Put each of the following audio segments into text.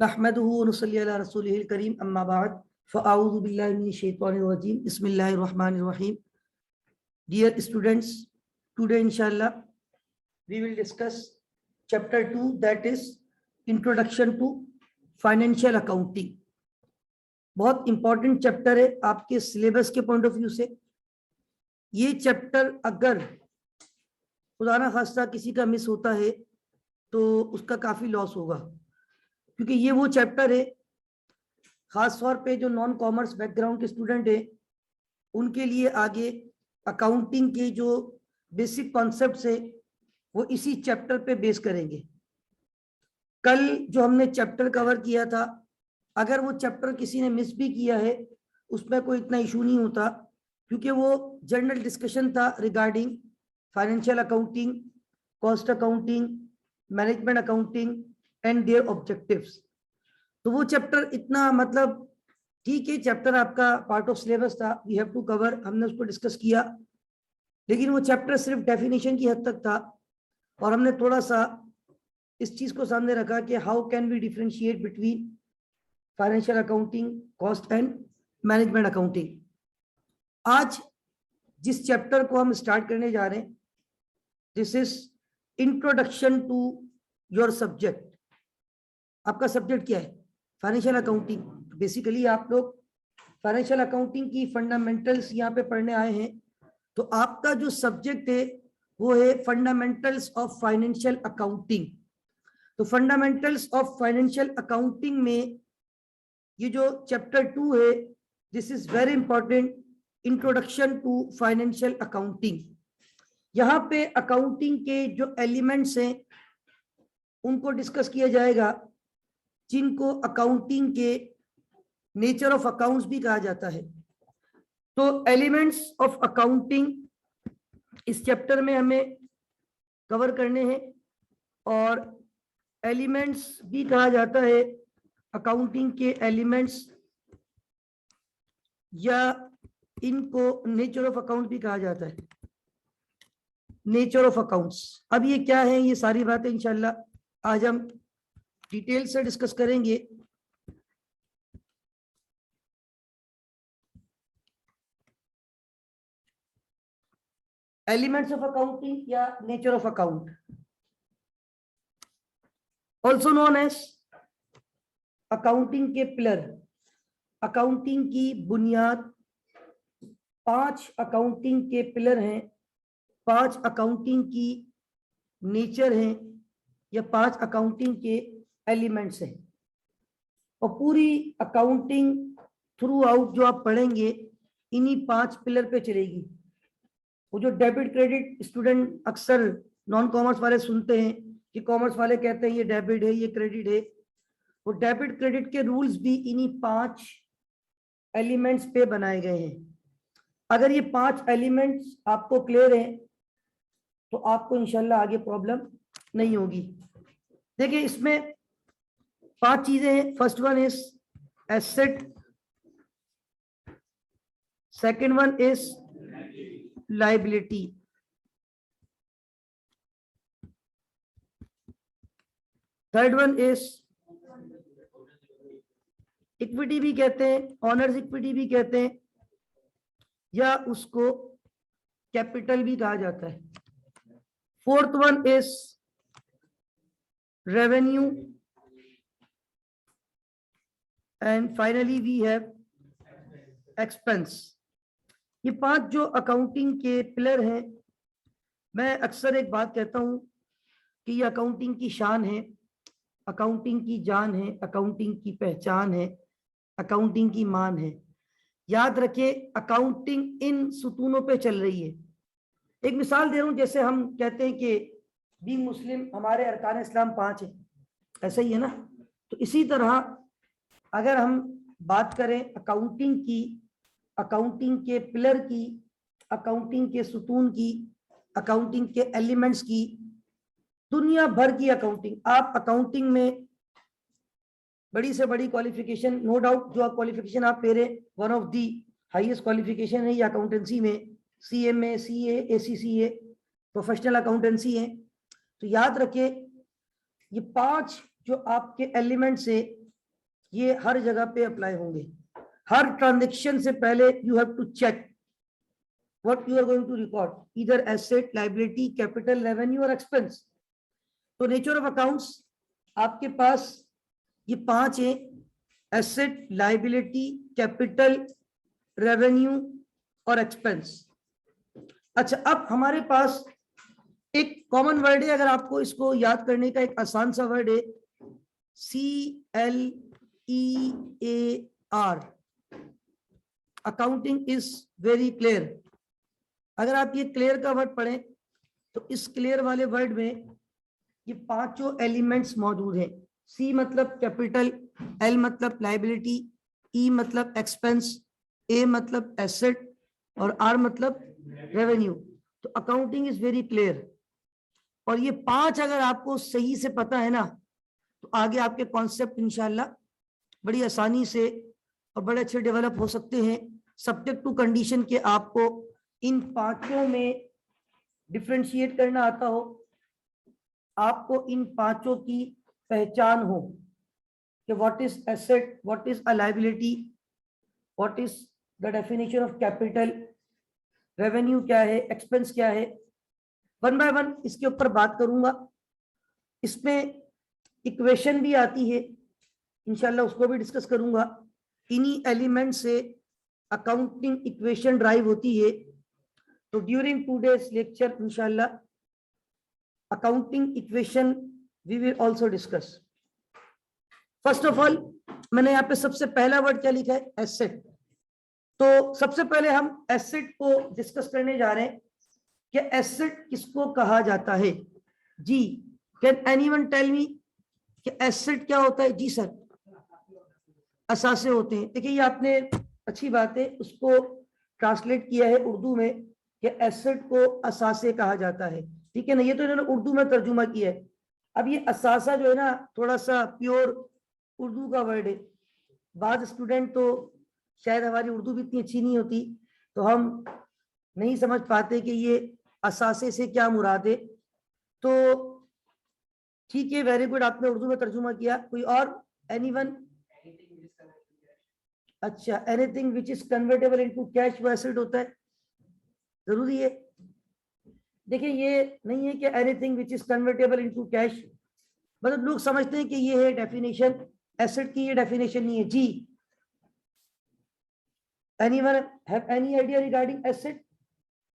नहमदुहु व नुसल्ली अला रसूलिहिल करीम अम्मा बाद फ़अऊज़ु बिल्लाहि मिनश शैतानिर रजीम बिस्मिल्लाहिर रहमानिर रहीम। Dear students, today inshallah we will discuss chapter 2, that is introduction to financial accounting। बहुत इंपॉर्टेंट चैप्टर है आपके सिलेबस के पॉइंट ऑफ व्यू से। ये चैप्टर अगर खुदा ना खास्ता किसी का मिस होता है तो उसका काफी लॉस होगा, क्योंकि ये वो चैप्टर है खास तौर पे जो नॉन कॉमर्स बैकग्राउंड के स्टूडेंट है उनके लिए आगे अकाउंटिंग के जो बेसिक कॉन्सेप्ट्स है वो इसी चैप्टर पे बेस करेंगे। कल जो हमने चैप्टर कवर किया था, अगर वो चैप्टर किसी ने मिस भी किया है उसमें कोई इतना इशू नहीं होता, क्योंकि वो जनरल डिस्कशन था regarding financial accounting, cost accounting, management accounting and their objectives. तो वो चैप्टर इतना मतलब ठीक है, चैप्टर आपका पार्ट ऑफ सिलेबस था, वी हैव टू कवर, हमने उसको डिस्कस किया, लेकिन वो चैप्टर सिर्फ डेफिनेशन की हद तक था और हमने थोड़ा सा इस चीज को सामने रखा कि how can we differentiate between financial accounting, cost and management accounting. आज जिस चैप्टर को हम स्टार्ट करने जा रहे हैं, this is introduction to your subject. आपका सब्जेक्ट क्या है? Financial accounting. बेसिकली आप लोग फाइनेंशियल अकाउंटिंग की फंडामेंटल्स यहाँ पे पढ़ने आए हैं, तो आपका जो सब्जेक्ट है वो है फंडामेंटल्स ऑफ फाइनेंशियल अकाउंटिंग। तो फंडामेंटल्स ऑफ फाइनेंशियल अकाउंटिंग में ये जो चैप्टर 2 है, this is very important, introduction to financial accounting. यहाँ पे अकाउंटिंग के जो एलिमेंट्स हैं उनको डिस्कस किया जाएगा, जिनको अकाउंटिंग के नेचर ऑफ अकाउंट्स भी कहा जाता है। तो एलिमेंट्स ऑफ अकाउंटिंग इस चैप्टर में हमें कवर करने हैं, और एलिमेंट्स भी कहा जाता है अकाउंटिंग के एलिमेंट्स, या इनको नेचर ऑफ अकाउंट भी कहा जाता है, नेचर ऑफ अकाउंट्स। अब ये क्या है, ये सारी बातें इंशाल्लाह आज हम डिटेल से डिस्कस करेंगे। एलिमेंट्स ऑफ अकाउंटिंग या nature of account, also known as accounting के पिलर। अकाउंटिंग की बुनियाद 5 अकाउंटिंग के पिलर हैं, 5 अकाउंटिंग की नेचर हैं, या 5 अकाउंटिंग के एलिमेंट्स हैं, और पूरी अकाउंटिंग थ्रू आउट जो आप पढ़ेंगे इन्हीं 5 पिलर पे चलेगी। वो जो डेबिट क्रेडिट स्टूडेंट अक्सर नॉन कॉमर्स वाले सुनते हैं कि कॉमर्स वाले कहते हैं ये डेबिट है, ये क्रेडिट है, वो डेबिट क्रेडिट के रूल्स भी इन्हीं 5 एलिमेंट्स पे बनाए गए हैं। अगर ये 5 एलिमेंट्स आपको क्लियर हैं तो आपको इंशाल्लाह आगे प्रॉब्लम नहीं होगी। देखिए इसमें 5 चीजें हैं। First one is asset, second one is liability, third one is equity भी कहते हैं, ऑनर्स इक्विटी भी कहते हैं, या उसको कैपिटल भी कहा जाता है। Fourth one is revenue, and finally we have expense. ये 5 जो अकाउंटिंग के पिलर हैं, मैं अक्सर एक बात कहता हूं कि ये अकाउंटिंग की शान है, अकाउंटिंग की जान है, अकाउंटिंग की पहचान है, अकाउंटिंग की मान है। याद रखिए अकाउंटिंग इन सुतूनों पे चल रही है। एक मिसाल दे रहा हूं, जैसे हम कहते हैं कि बीइंग मुस्लिम हमारे अरकान इस्लाम 5 है, ऐसा ही है ना। तो इसी तरह अगर हम बात करें अकाउंटिंग की, अकाउंटिंग के पिलर की, अकाउंटिंग के सुतून की, अकाउंटिंग के एलिमेंट्स की, दुनिया भर की अकाउंटिंग, आप अकाउंटिंग में बड़ी से बड़ी क्वालिफिकेशन, नो डाउट जो क्वालिफिकेशन आप ले रहे, one of the highest qualification है ये अकाउंटेंसी में, CMA, CA, ACCA, professional accountancy है। तो याद रखिए ये 5 जो आपके एलिमेंट्स है ये हर जगह पे अप्लाई होंगे। हर ट्रांजेक्शन से पहले you have to check what you are going to record, either asset, liability, capital, revenue और expense। तो नेचर ऑफ अकाउंट्स आपके पास ये 5 है, एसेट, लाइबिलिटी, कैपिटल, रेवेन्यू और एक्सपेंस। अच्छा, अब हमारे पास एक कॉमन वर्ड है, अगर आपको इसको याद करने का एक आसान सा वर्ड है, CLEAR, accounting is very clear. अगर आप ये क्लियर का वर्ड पढ़ें तो इस क्लियर वाले वर्ड में ये 5 एलिमेंट्स मौजूद हैं। सी मतलब कैपिटल, एल मतलब लाइबिलिटी, ई मतलब एक्सपेंस, ए मतलब एसेट और आर मतलब रेवेन्यू। तो अकाउंटिंग इज वेरी क्लियर। और ये 5 अगर आपको सही से पता है ना, तो आगे आपके कॉन्सेप्ट इंशाल्लाह बड़ी आसानी से और बड़े अच्छे डेवलप हो सकते हैं, सब्जेक्ट टू कंडीशन के आपको इन 5 में डिफरेंशिएट करना आता हो, आपको इन 5 की पहचान हो कि what is asset, what is a liability, what is the definition of capital, revenue क्या है, एक्सपेंस क्या है। 1 बाय 1 इसके ऊपर बात करूंगा। इसमें इक्वेशन भी आती है, इंशाल्लाह उसको भी डिस्कस करूंगा। इन्हीं एलिमेंट से अकाउंटिंग इक्वेशन ड्राइव होती है। तो ड्यूरिंग टुडेज लेक्चर इंशाल्लाह accounting equation we will also discuss. First of all मैंने यहाँ पे सबसे पहला वर्ड क्या लिखा है, एसेट। तो सबसे पहले हम एसेट को डिस्कस करने जा रहे हैं कि एसेट किसको कहा जाता है। जी, कैन एनीवन टेल मी कि एसेट क्या होता है? जी सर, असासे होते हैं। देखिए ये आपने अच्छी बात है उसको ट्रांसलेट किया है उर्दू में कि एसेट को असासे कहा जाता है, ठीक है ना। ये तो इन्होंने उर्दू में तर्जुमा किया है। अब ये असासा जो है ना, थोड़ा सा प्योर उर्दू का वर्ड है। बाद स्टूडेंट तो शायद हमारी उर्दू भी इतनी अच्छी नहीं होती, तो हम नहीं समझ पाते कि ये असासे से क्या मुराद है। तो ठीक है, वेरी गुड, आपने उर्दू में तर्जुमा किया। कोई और? एनीवन? अच्छा, anything which is convertible into cash वो एसेट होता है, जरूरी है। देखिए ये नहीं है कि anything which is convertible into cash, मतलब लोग समझते हैं कि ये है डेफिनेशन एसेट की, ये डेफिनेशन नहीं है। जी, anyone have any idea regarding asset?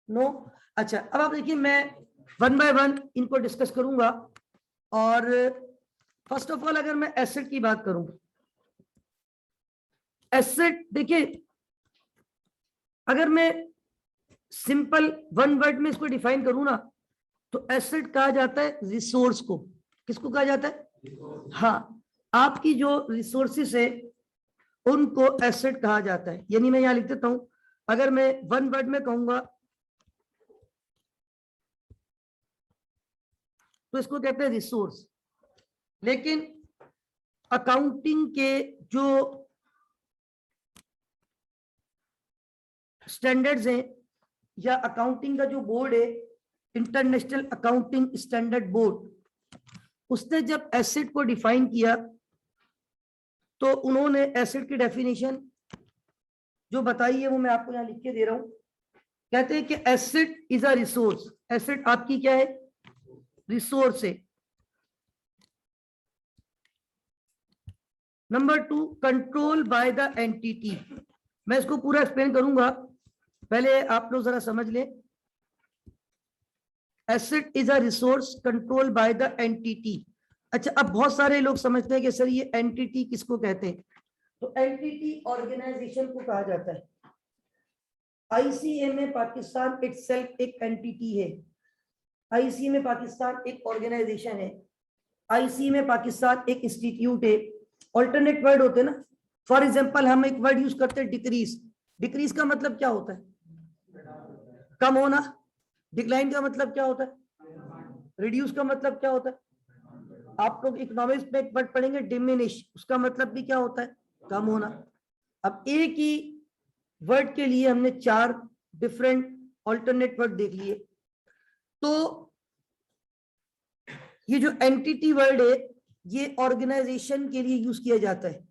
No. अच्छा, अब आप देखिए मैं 1 बाय 1 इनको डिस्कस करूंगा। और फर्स्ट ऑफ ऑल अगर मैं एसेट की बात करूं, एसेट देखिए अगर मैं सिंपल 1 वर्ड में इसको डिफाइन करूं ना, तो एसेट कहा जाता है रिसोर्स को। किसको कहा जाता है? हाँ, आपकी जो रिसोर्सेस है उनको एसेट कहा जाता है। यानी मैं यहां लिख देता हूं, अगर मैं 1 वर्ड में कहूंगा तो इसको कहते हैं रिसोर्स। लेकिन अकाउंटिंग के जो स्टैंडर्ड्स हैं या अकाउंटिंग का जो बोर्ड है, इंटरनेशनल अकाउंटिंग स्टैंडर्ड बोर्ड, उसने जब एसेट को डिफाइन किया तो उन्होंने एसेट की डेफिनेशन जो बताई है वो मैं आपको यहां लिख के दे रहा हूं। कहते हैं कि asset is a resource. Asset आपकी क्या है? रिसोर्स है। Number 2, control by the entity. मैं इसको पूरा एक्सप्लेन करूंगा, पहले आप लोग जरा समझ लें। Asset is a resource control by the entity. अच्छा, अब बहुत सारे लोग समझते हैं कि सर ये एंटिटी किसको कहते हैं, तो एंटिटी ऑर्गेनाइजेशन को कहा जाता है। आईसीए में पाकिस्तान इटसेल्फ एक एंटिटी है। आईसीए में पाकिस्तान एक ऑर्गेनाइजेशन है। आईसीए में पाकिस्तान एक इंस्टीट्यूट है। ऑल्टरनेट वर्ड होते हैं ना, फॉर एग्जांपल हम एक वर्ड यूज करते हैं डिक्रीज। डिक्रीज का मतलब क्या होता है? कम होना। डिक्लाइन का मतलब क्या होता है? रिड्यूस का मतलब क्या होता है? आप लोग इकोनॉमिक्स में एक वर्ड पढ़ेंगे डिमिनिश, उसका मतलब भी क्या होता है? कम होना। अब एक ही वर्ड के लिए हमने 4 डिफरेंट ऑल्टरनेट वर्ड देख लिए। तो ये जो एंटिटी वर्ड है ये ऑर्गेनाइजेशन के लिए यूज किया जाता है।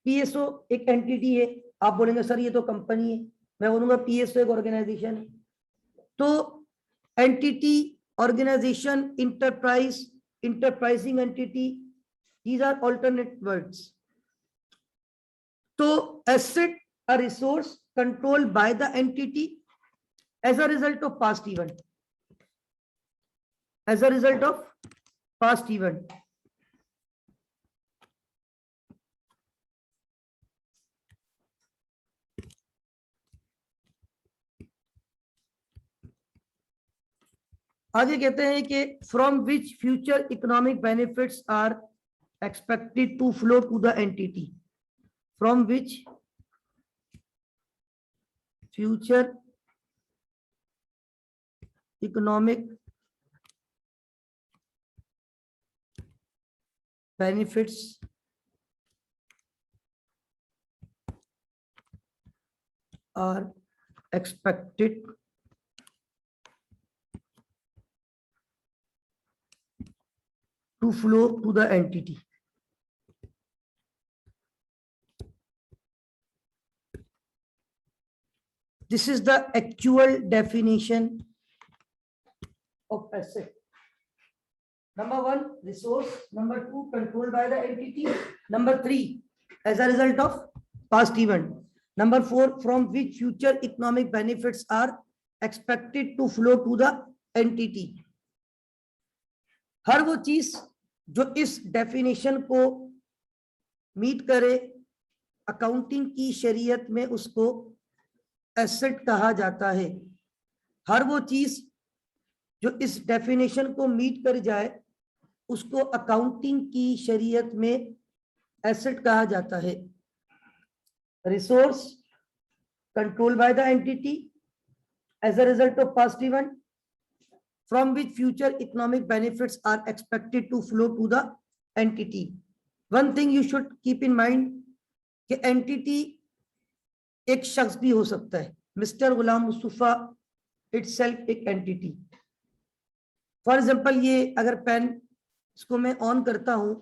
पीएसओ एक एंटिटी है, आप बोलेंगे सर ये तो कंपनी है, मैं बोलूंगा पीएसओ एक ऑर्गेनाइजेशन है। तो entity, organisation, enterprise, enterprising entity, these are alternate words. तो asset, a resource controlled by the entity as a result of past event, as a result of past event. आगे कहते हैं कि from which future economic benefits are expected to flow to the entity, from which future economic benefits are expected to flow to the entity. This is the actual definition of asset. Number one, resource. Number two, controlled by the entity. Number three, as a result of past event. Number four, from which future economic benefits are expected to flow to the entity. हर वो चीज जो इस definition को meet करे, accounting की शरीयत में उसको एसेट कहा जाता है। हर वो चीज जो इस डेफिनेशन को मीट कर जाए उसको अकाउंटिंग की शरीयत में एसेट कहा जाता है। Resource control by the entity as a result of past event from which future economic benefits are expected to flow to the entity. One thing you should keep in mind कि entity एक शख्स भी हो सकता है। Mister Ghulam Mustafa itself एक entity. For example ये अगर पेन इसको मैं ऑन करता हूं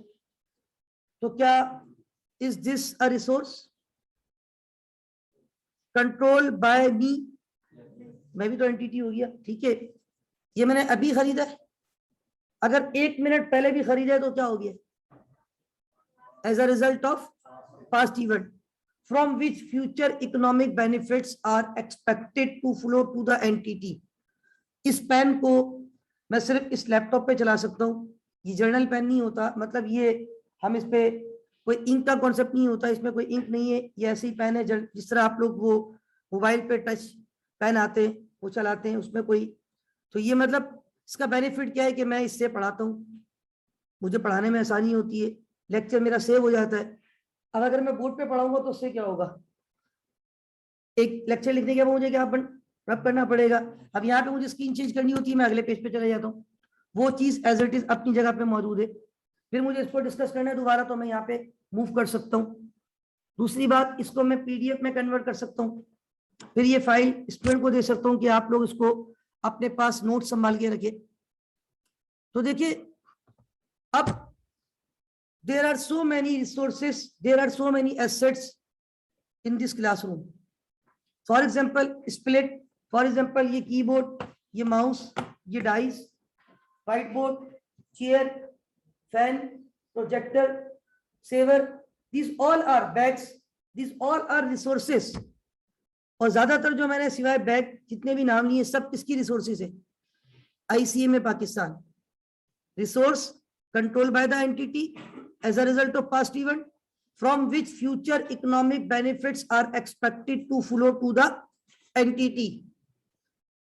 तो क्या is this a resource control by me? मैं भी तो एंटिटी हो गया, ठीक है। ये मैंने अभी खरीदा है, अगर 1 मिनट पहले भी खरीदा है तो क्या हो गया? As a result of past event from which future economic benefits are expected to flow to the entity. इस पेन को मैं सिर्फ इस लैपटॉप पे चला सकता हूँ, ये जर्नल पेन नहीं होता, मतलब ये हम इस पे कोई इंक का कॉन्सेप्ट नहीं होता, इसमें कोई इंक नहीं है, ये ऐसे ही पेन है जिस तरह आप लोग वो मोबाइल पे टच पेन आते हैं वो चलाते हैं, उसमें कोई, तो ये मतलब इसका बेनिफिट क्या है कि मैं इससे पढ़ाता हूँ, मुझे पढ़ाने में आसानी होती है, लेक्चर मेरा सेव हो जाता है। अब अगर मैं बोर्ड पे पढ़ाऊंगा तो उससे क्या होगा? एक लेक्चर लिखने के बाद मुझे क्या रब करना पड़ेगा। अब यहाँ पे मुझे स्क्रीन चेंज करनी होती है, मैं अगले पेज पे चले जाता हूँ, वो चीज एज इट इज अपनी जगह पे मौजूद है। फिर मुझे इसको डिस्कस करना है दोबारा तो मैं यहाँ पे मूव कर सकता हूँ। दूसरी बात, इसको मैं पीडीएफ में कन्वर्ट कर सकता हूँ, फिर ये फाइल स्टूडेंट को दे सकता हूँ कि आप लोग इसको अपने पास नोट संभाल के रखे। तो देखिए अब there are so many resources, there are so many assets in this classroom. For example split, for example ये कीबोर्ड, ये माउस, ये dais, white board, chair, fan, projector, server, this all are bags, this all are resources. और ज्यादातर जो मैंने सिवाय bag जितने भी नाम लिए सब किसकी रिसोर्सेज है? आईसीए में Pakistan. Resource control by the entity as a result of past event from which future economic benefits are expected to flow to the entity.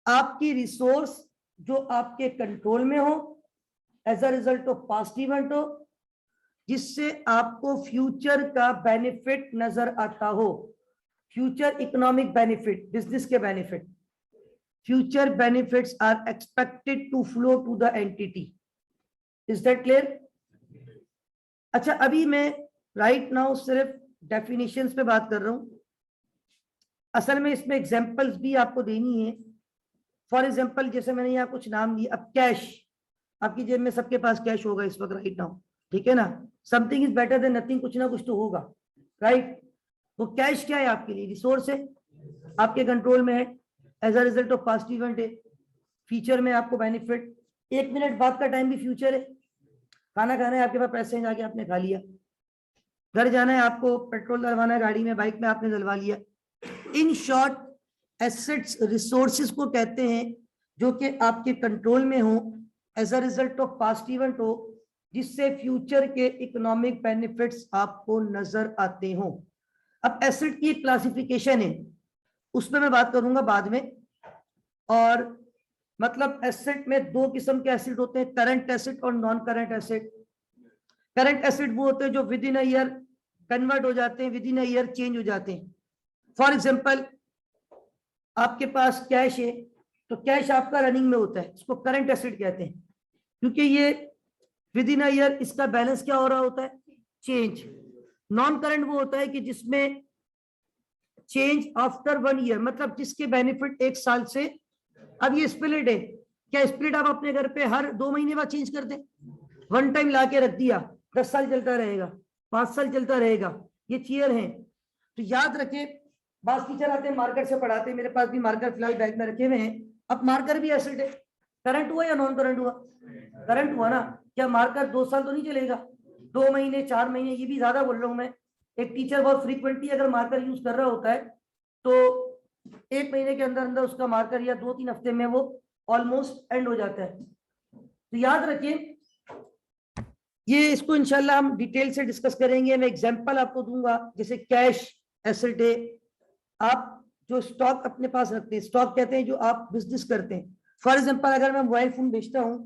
आपकी रिसोर्स जो आपके कंट्रोल में हो as a result of past event हो, जिससे आपको future का benefit नजर आता हो। फ्यूचर इकोनॉमिक बेनिफिट, बिजनेस के benefit, future benefits are expected to flow to the entity. Is that clear? अच्छा, अभी मैं राइट नाउ सिर्फ डेफिनेशंस पे बात कर रहा हूं, असल में इसमें एग्जांपल्स भी आपको देनी है। फॉर एग्जांपल जैसे मैंने यहाँ कुछ नाम लिए, अब कैश, आपकी जेब में सबके पास कैश होगा इस वक्त राइट नाउ, ठीक है ना? Something is better than nothing, कुछ ना कुछ तो होगा। राइट। वो कैश क्या है आपके लिए? रिसोर्स है, आपके कंट्रोल में है, as a result of past event है। फ्यूचर में आपको बेनिफिट, 1 मिनट बाद का टाइम भी फ्यूचर है। खाना खाना है, आपके पास पैसे हैं, जाके आपने खा लिया। घर जाना है, आपको पेट्रोल डलवाना है गाड़ी में, बाइक में आपने डलवा लिया। इन शॉर्ट, एसेट्स रिसोर्सेज को कहते हैं जो कि आपके कंट्रोल में हो, as a result of past event हो, जिससे फ्यूचर के इकोनॉमिक बेनिफिट्स आपको नजर आते हो। अब एसेट की एक क्लासिफिकेशन है, उसमें मैं बात करूंगा बाद में। और मतलब एसेट में दो किस्म के एसेट होते हैं, करंट एसेट और non current asset. Current asset वो होते हैं जो with in a year convert हो जाते हैं, with in a year change हो जाते हैं। फॉर एग्जांपल, आपके पास कैश है, तो कैश आपका रनिंग में होता है, इसको करंट एसेट कहते हैं, क्योंकि ये विद इन अ ईयर इसका बैलेंस क्या हो रहा होता है? चेंज। नॉन करंट वो होता है कि जिसमें चेंज आफ्टर 1 ईयर, मतलब जिसके बेनिफिट 1 साल से। अब ये स्प्लिट है, क्या स्प्लिट आप अपने घर पे हर 2 महीने बाद चेंज कर दें? वन टाइम ला के रख दिया, 10 साल चलता रहेगा, 5 साल चलता रहेगा। ये चेयर है, तो याद रखें, बास टीचर आते हैं मार्कर से पढ़ाते हैं, मेरे पास भी मार्कर फिलहाल बैग में रखे हुए हैं। अब मार्कर भी एसेट है, करंट हुआ या नॉन करंट हुआ? करंट हुआ ना। क्या मार्कर 2 साल तो नहीं चलेगा? 2 महीने, 4 महीने, ये भी ज्यादा बोल रहा हूं मैं। एक टीचर बहुत फ्रीक्वेंटली अगर मार्कर यूज कर रहा होता है, तो 1 महीने के अंदर अंदर उसका मार्कर, या 2-3 हफ्ते में वो ऑलमोस्ट एंड हो जाता है। तो याद रखिए, ये इसको इंशाल्लाह हम डिटेल से डिस्कस करेंगे। मैं एग्जांपल आपको दूंगा, जैसे कैश एसेट है। आप जो स्टॉक अपने पास रखते हैं, स्टॉक कहते हैं जो आप बिजनेस करते हैं। फॉर एग्जांपल, अगर मैं मोबाइल फोन बेचता हूं,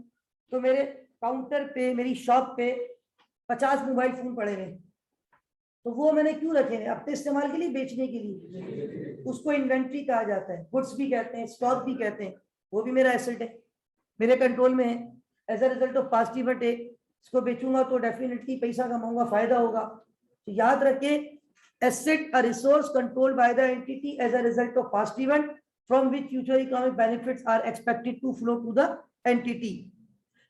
तो मेरे काउंटर पे, मेरी शॉप पे 50 मोबाइल फोन पड़े हैं, तो वो मैंने क्यों रखे हैं? अपने इस्तेमाल के लिए, बेचने के लिए। उसको इन्वेंट्री कहा जाता है, गुड्स भी कहते हैं, स्टॉक भी कहते हैं। वो भी मेरा एसेट है, मेरे कंट्रोल में है, as a result of past event है। इसको बेचूंगा तो डेफिनेटली पैसा कमाऊंगा, फायदा होगा। तो याद रखिए, asset a resource controlled by the entity as a result of past event from which future economic benefits are expected to flow to the entity।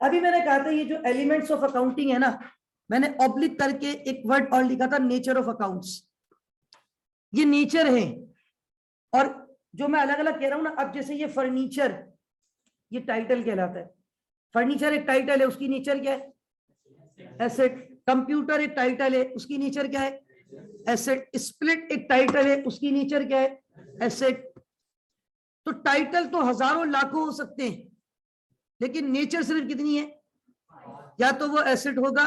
अभी मैंने कहा था ये जो एलिमेंट्स ऑफ अकाउंटिंग है ना, मैंने ऑब्लिक करके एक वर्ड और लिखा था, नेचर ऑफ अकाउंट्स। ये नेचर है, और जो मैं अलग अलग कह रहा हूं ना, अब जैसे ये फर्नीचर, ये टाइटल कहलाता है। फर्नीचर एक टाइटल है, उसकी नेचर क्या है? एसेट। कंप्यूटर एक टाइटल है, उसकी नेचर क्या है? एसेट। स्प्लिट एक टाइटल है, उसकी नेचर क्या है? एसेट। तो टाइटल तो हजारों लाखों हो सकते हैं, लेकिन नेचर सिर्फ कितनी है? या तो वो एसेट होगा,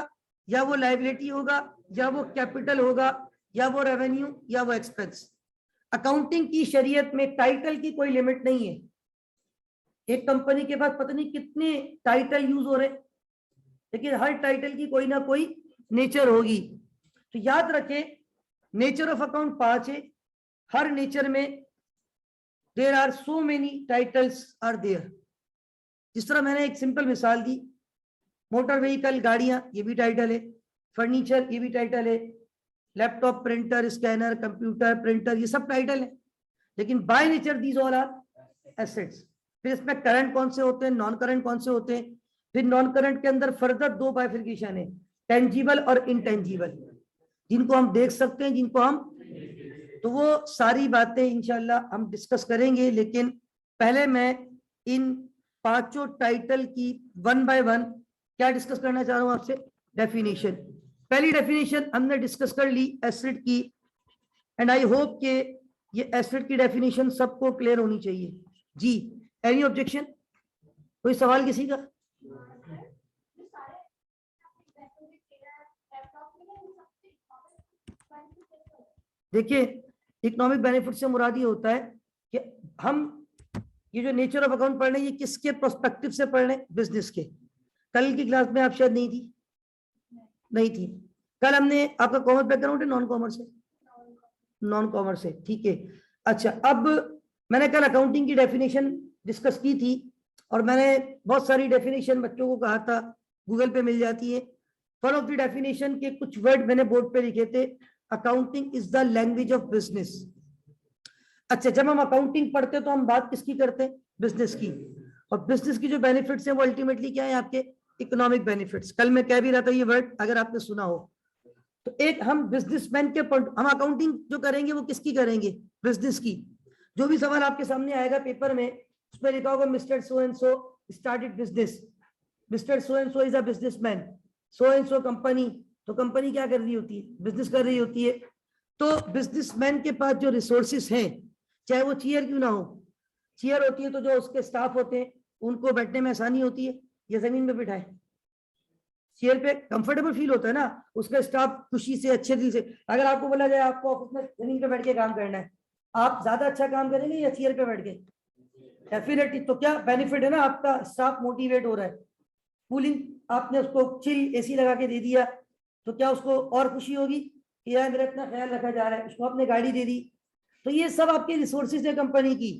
या वो लायबिलिटी होगा, या वो कैपिटल होगा, या वो रेवेन्यू, या वो एक्सपेंस। अकाउंटिंग की शरीयत में टाइटल की कोई लिमिट नहीं है। एक कंपनी के पास पता नहीं कितने टाइटल यूज हो रहे, लेकिन हर टाइटल की कोई ना कोई नेचर होगी। तो याद रखें, नेचर ऑफ अकाउंट 5 है। हर नेचर में there are so many titles are there. जिस तरह मैंने एक सिंपल मिसाल दी, मोटर व्हीकल, गाड़ियां, ये भी टाइटल है। फर्नीचर, ये भी टाइटल है। Laptop, printer, scanner, computer, printer, ये सब टाइटल है, लेकिन by nature these all are assets. फिर इसमें करंट कौन से होते हैं, नॉन करंट कौन से होते हैं? फिर नॉन करंट के अंदर फर्दर 2 बाइफिकेशन है, टेंजिबल और इनटेंजिबल, जिनको हम देख सकते हैं, जिनको हम, तो वो सारी बातें इंशाल्लाह हम डिस्कस करेंगे। लेकिन पहले मैं इन 5 टाइटल की 1 बाय 1 क्या डिस्कस करना चाह रहा हूं आपसे? डेफिनेशन। पहली डेफिनेशन हमने डिस्कस कर ली एसेट की, एंड आई होप कि ये एसेट की डेफिनेशन सबको क्लियर होनी चाहिए। जी, एनी ऑब्जेक्शन? कोई सवाल किसी का? देखिए, इकोनॉमिक बेनिफिट से मुराद ये होता है कि हम ये जो नेचर ऑफ अकाउंट पढ़ रहे हैं, ये किसके पर्सपेक्टिव से पढ़ रहे हैं? बिजनेस के। कल की क्लास में आप शायद नहीं थी। कल हमने, आपका कॉमर्स बैकग्राउंड है, नॉन कॉमर्स है? नॉन कॉमर्स है, ठीक है। अच्छा, अब मैंने कल अकाउंटिंग की डेफिनेशन डिस्कस की थी, और मैंने बहुत सारी डेफिनेशन बच्चों को कहा था, गूगल पे मिल जाती है। वन ऑफ द डेफिनेशन के कुछ वर्ड मैंने बोर्ड पे लिखे थे, accounting is the language of business. अच्छा, जब हम अकाउंटिंग पढ़ते तो हम बात किसकी करते हैं? बिजनेस की। और बिजनेस की जो बेनिफिट्स हैं वो अल्टीमेटली क्या है? आपके इकोनॉमिक बेनिफिट्स। कल मैं कह भी रहा था ये वर्ड, अगर आपने सुना हो। तो एक हम बिजनेसमैन के हम अकाउंटिंग जो करेंगे वो किसकी करेंगे, बिजनेस की। जो भी सवाल आपके सामने आएगा पेपर में, उसमें लिखा होगा mister so and so started business, mister so and so is a businessman, so and so company, तो कंपनी क्या कर रही होती है, बिजनेस कर रही होती है। तो बिजनेसमैन के पास जो रिसोर्सेस हैं, चाहे वो चेयर क्यों ना हो, चेयर होती है तो जो उसके स्टाफ होते हैं उनको बैठने में आसानी होती है, या जमीन में बिठाए, चेयर पे कंफर्टेबल फील होता है ना, उसका स्टाफ खुशी से अच्छे दिल से। अगर आपको बोला जाए आपको ऑफिस में जमीन पे बैठ के काम करना है, आप ज्यादा अच्छा काम करेंगे या चेयर पे बैठ के, डेफिनेटली। तो क्या बेनिफिट है ना, आपका स्टाफ मोटिवेट हो रहा है, कूलिंग आपने उसको चिल एसी लगा के दे दिया, तो क्या उसको और खुशी होगी कि यार मेरा इतना ख्याल रखा जा रहा है, उसको आपने गाड़ी दे दी। तो ये सब आपके रिसोर्सेज है कंपनी की,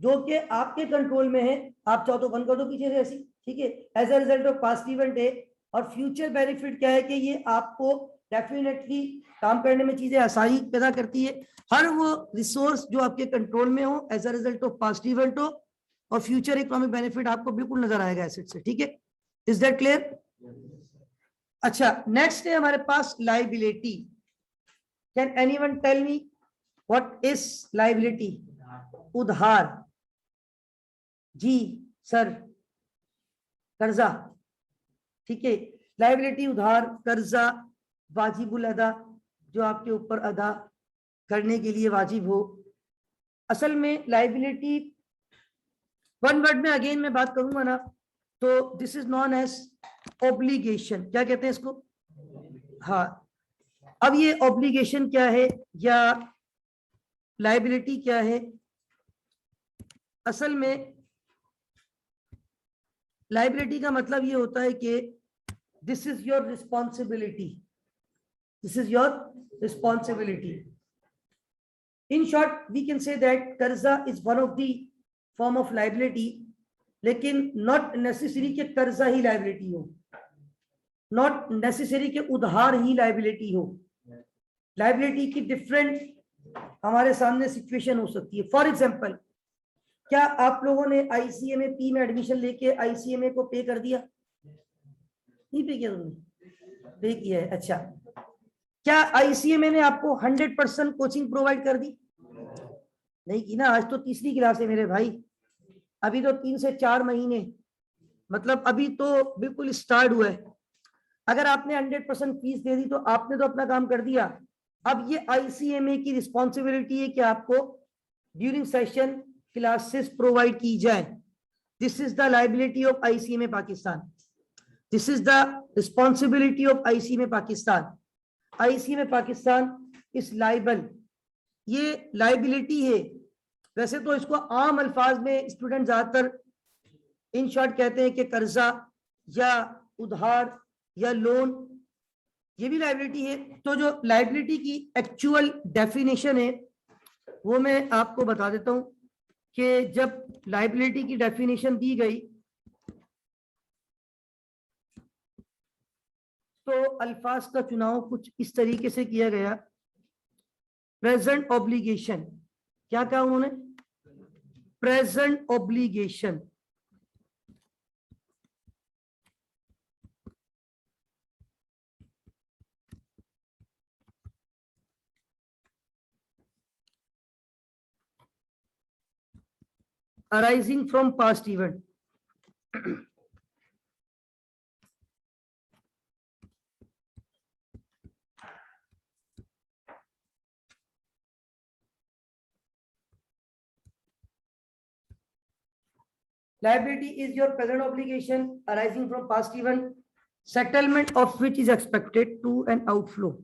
जो कि आपके कंट्रोल में है। आप चाहो तो बंद कर दो पीछे से ऐसी, ठीक है। As a result of past event है। और फ्यूचर बेनिफिट क्या है कि ये आपको डेफिनेटली काम करने में चीजें आसानी पैदा करती है। हर वो रिसोर्स जो आपके कंट्रोल में हो, as a result of past event हो, और फ्यूचर इकोनॉमिक बेनिफिट आपको बिल्कुल नजर आएगा एसेट से, ठीक है। Is that clear? अच्छा, नेक्स्ट है हमारे पास liability. Can anyone tell me what is liability? उधार, जी सर, कर्जा, ठीक है। लाइबिलिटी उधार, कर्जा, वाजिबुल अदा, जो आपके ऊपर अदा करने के लिए वाजिब हो। असल में लाइबिलिटी वन वर्ड में अगेन मैं बात करूंगा ना, तो this is known as obligation. क्या कहते हैं इसको? हाँ। अब ये ऑब्लिगेशन क्या है या लाइबिलिटी क्या है? असल में लाइबिलिटी का मतलब ये होता है कि this is your responsibility, this is your responsibility. In short we can say that कर्जा is one of the form of liability, लेकिन नॉट नेसेसरी के कर्जा ही लाइबिलिटी हो, नॉट नेसेसरी के उधार ही लाइबिलिटी हो। लाइबिलिटी की डिफरेंट हमारे सामने सिचुएशन हो सकती है। फॉर एग्जांपल, क्या आप लोगों ने आईसीएमए पी में एडमिशन लेके आईसीएमए को पे कर दिया? नहीं पे किया तुमने? पे किया है, अच्छा। क्या आईसीएमए ने आपको 100% कोचिंग प्रोवाइड कर दी? नहीं की ना। आज तो तीसरी क्लास है मेरे भाई, अभी तो 3 से 4 महीने, मतलब अभी तो बिल्कुल स्टार्ट हुआ है। अगर आपने 100% फीस दे दी तो आपने तो अपना काम कर दिया। अब ये आईसीएमए की रिस्पॉन्सिबिलिटी है कि आपको ड्यूरिंग सेशन क्लासेस प्रोवाइड की जाए। This is the liability of ICMA Pakistan, this is the responsibility of ICMA Pakistan. ICMA Pakistan is liable, ये लाइबिलिटी है। वैसे तो इसको आम अल्फाज में स्टूडेंट ज्यादातर इन शॉर्ट कहते हैं कि कर्जा या उधार या लोन, ये भी लाइबिलिटी है। तो जो लाइबिलिटी की एक्चुअल डेफिनेशन है वो मैं आपको बता देता हूं कि जब लाइबिलिटी की डेफिनेशन दी गई तो अल्फाज का चुनाव कुछ इस तरीके से किया गया। प्रेजेंट ऑब्लिगेशन, क्या कहा उन्होंने? Present obligation. arising from past event. Liability is your present obligation arising from past event, settlement of which is expected to an outflow.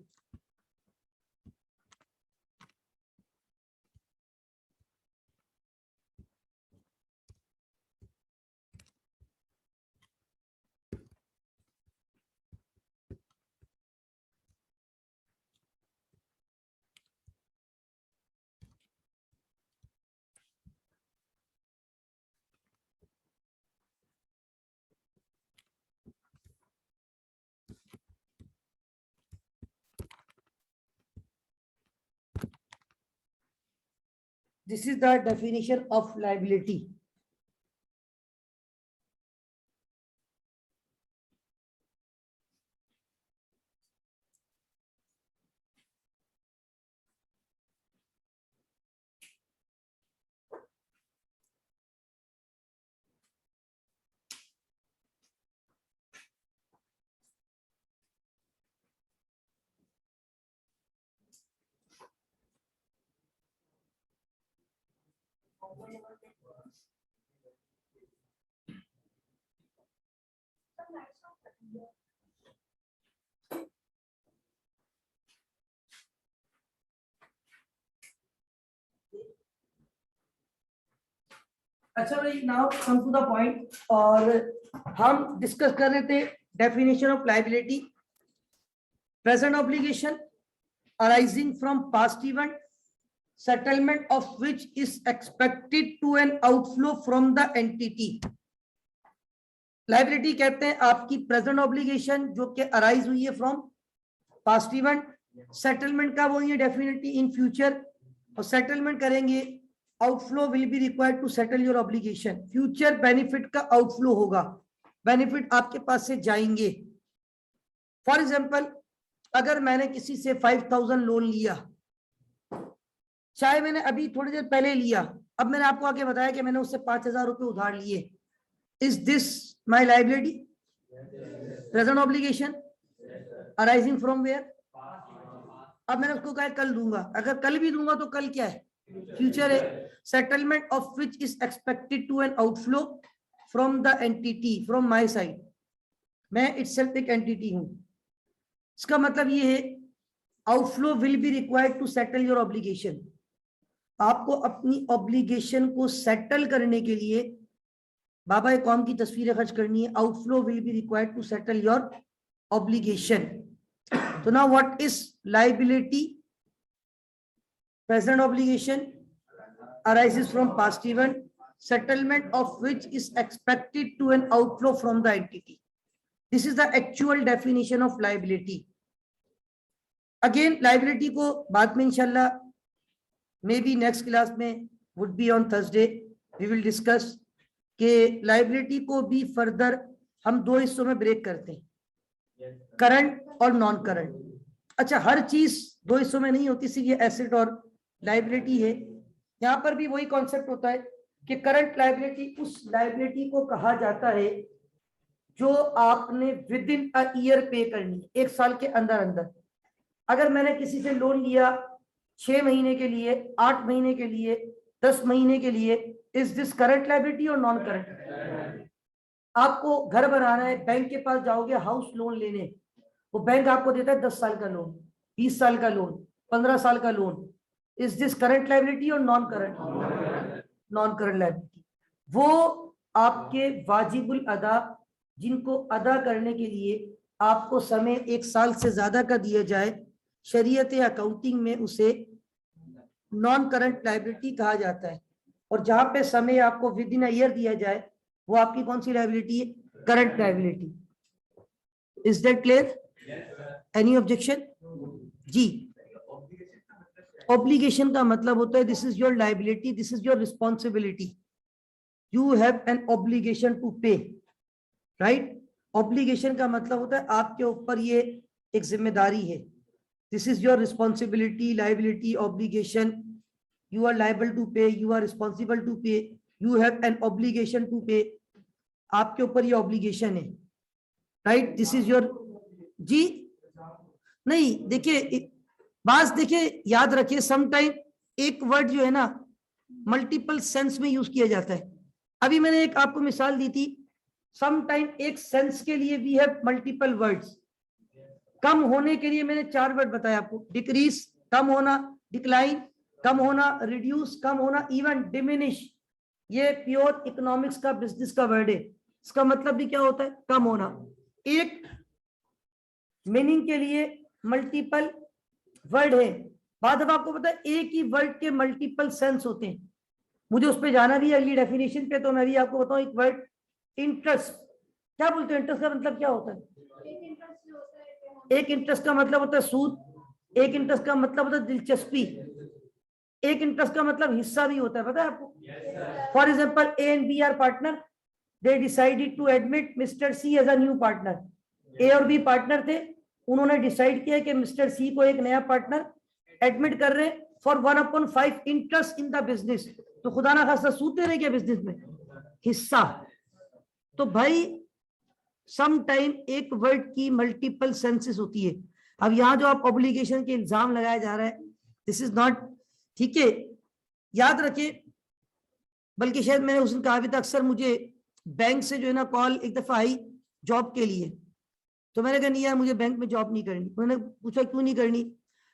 This is the definition of liability. अच्छा भाई, now come to the point. और हम discuss कर रहे थे definition of liability. Present obligation arising from past event, settlement of which is expected to an outflow from the entity. Liability कहते हैं आपकी प्रेजेंट ऑब्लिगेशन जो कि अराइज हुई है फ्रॉम पास्ट इवेंट, सेटलमेंट का वो ये डेफिनेटली इन फ्यूचर, और सेटलमेंट करेंगे outflow will be required to settle your obligation. Future benefit का आउटफ्लो होगा, बेनिफिट आपके पास से जाएंगे। फॉर एग्जांपल, अगर मैंने किसी से 5000 लोन लिया, चाहे मैंने अभी थोड़ी देर पहले लिया, अब मैंने आपको आगे बताया कि मैंने उससे 5000 रुपए उधार लिए, is this my liability? Present obligation arising from where? अब मैंने उसको कहा कल दूंगा, अगर कल भी दूंगा तो कल क्या है? फ्यूचर है। Settlement of which is expected to an outflow from the entity, from my side. मैं इटसेल्फ एक एंटिटी हूं, इसका मतलब ये है outflow will be required to settle your obligation. आपको अपनी ऑब्लिगेशन को सेटल करने के लिए बाबा कौम की तस्वीरें खर्च करनी है। Outflow will be required to settle your obligation. तो now what is liability? Present obligation arises from past event, settlement of which is expected to an outflow from the entity. This is the actual definition of liability. Again, liability को बाद में इंशाल्लाह maybe next class में would be on Thursday we will discuss कि liability को भी further हम दो हिस्सों में ब्रेक करते हैं, करंट और नॉन करंट। अच्छा, हर चीज दो हिस्सों में नहीं होती, सिर्फ ये एसेट और लायबिलिटी है। यहाँ पर भी वही कॉन्सेप्ट होता है कि करंट लायबिलिटी उस लायबिलिटी को कहा जाता है जो आपने विद इन अ ईयर पे करनी, एक साल के अंदर अंदर। अगर मैंने किसी से लोन लिया 6 महीने के लिए, 8 महीने के लिए, 10 महीने के लिए, इज दिस करंट लायबिलिटी और नॉन करंट? आपको घर बनाना है, बैंक के पास जाओगे हाउस लोन लेने, वो बैंक आपको देता है 10 साल का लोन, 20 साल का लोन, 15 साल का लोन। इज दिस करंट लायबिलिटी और non current? Non current liability. वो आपके वाजिबुल अदा, जिनको अदा करने के लिए आपको समय 1 साल से ज्यादा का दिया जाए, शरीयत अकाउंटिंग में उसे नॉन करंट लायबिलिटी कहा जाता है। और जहां पे समय आपको विद इन अ ईयर दिया जाए, वो आपकी कौन सी लायबिलिटी है? Current liability. Is that clear? Any objection? जी। ऑब्लिगेशन का मतलब होता है this is your liability, this is your responsibility, you have an obligation to pay, right? Obligation का मतलब होता है आपके ऊपर ये एक जिम्मेदारी है। This is your responsibility, liability, obligation. You are liable to pay, you are responsible to pay, you have an obligation to pay. आपके ऊपर ये ऑब्लिगेशन है, राइट? This is your. जी नहीं, देखिए बात, देखिए याद रखिए, समटाइम एक वर्ड जो है ना मल्टीपल सेंस में यूज किया जाता है। अभी मैंने एक आपको मिसाल दी थी, समटाइम एक सेंस के लिए वी हैव मल्टीपल वर्ड्स। कम होने के लिए मैंने 4 वर्ड बताया आपको, डिक्रीज कम होना, डिक्लाइन कम होना, रिड्यूस कम होना, इवन डिमिनिश। ये प्योर इकोनॉमिक्स का, बिजनेस का वर्ड है। इसका मतलब भी क्या होता है? कम होना। एक मीनिंग के लिए मल्टीपल वर्ड है। बाद अब आपको पता है एक ही वर्ड के मल्टीपल सेंस होते हैं। मुझे उस पर जाना भी है अगली डेफिनेशन पे, तो मैं भी आपको बताऊं एक वर्ड इंटरेस्ट। क्या बोलते हैं? इंटरेस्ट का मतलब क्या होता है? एक इंटरेस्ट का मतलब होता है सूद, एक इंटरेस्ट का मतलब होता है दिलचस्पी, एक इंटरेस्ट का मतलब हिस्सा भी होता है, पता है आपको? For example, A and B are partner, they decided to admit Mister C as a new partner. A और बी पार्टनर थे, उन्होंने डिसाइड किया कि मिस्टर सी को एक नया पार्टनर एडमिट कर रहे for 1/5 interest in the business. तो खुदा ना खास्ता सूद दे रहे क्या बिजनेस में? हिस्सा। तो भाई सम टाइम एक वर्ड की मल्टीपल सेंसेस होती है। अब यहाँ जो आप ऑब्लिगेशन के इल्जाम लगाया जा रहा है, दिस इज नॉट, ठीक है? याद रखिए बल्कि शायद मैंने उस दिन कहा भी था, अक्सर मुझे बैंक से जो है ना कॉल एक दफा आई जॉब के लिए, तो मैंने कहा नहीं यार मुझे बैंक में जॉब नहीं करनी। उन्होंने पूछा क्यों नहीं करनी,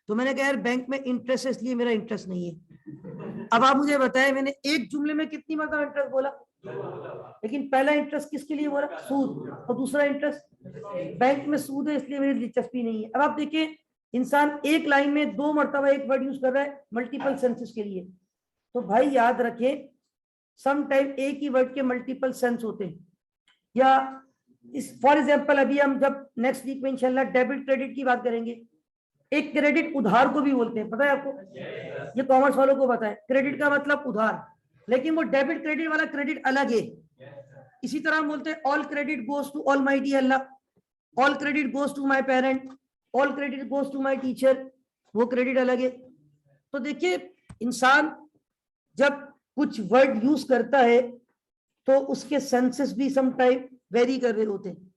तो मैंने कहा यार बैंक में इंटरेस्ट है इसलिए मेरा इंटरेस्ट नहीं है। अब आप मुझे बताएं मैंने एक जुमले में कितनी मतलब इंटरेस्ट बोला, लेकिन पहला इंटरेस्ट किसके लिए बोला, सूद, और दूसरा इंटरेस्ट बैंक में सूद है इसलिए मेरी दिलचस्पी नहीं है। अब आप देखिए इंसान एक लाइन में 2 मरतबा एक वर्ड यूज कर रहा है मल्टीपल सेंसेस के लिए। तो भाई याद रखें सम टाइम एक ही वर्ड के मल्टीपल सेंस होते हैं। या इस फॉर एग्जांपल अभी हम जब नेक्स्ट वीक में इंशाल्लाह डेबिट क्रेडिट की बात करेंगे, एक क्रेडिट उधार को भी बोलते हैं, पता है आपको? ये कॉमर्स वालों को पता है, क्रेडिट का मतलब उधार, लेकिन वो डेबिट क्रेडिट वाला क्रेडिट अलग है। इसी तरह हम बोलते हैं all credit goes to almighty Allah, all credit goes to my parent, all credit goes to my teacher, वो क्रेडिट अलग है। तो देखिए इंसान जब कुछ वर्ड यूज करता है तो उसके सेंसेस भी सम टाइम वेरी कर रहे होते हैं।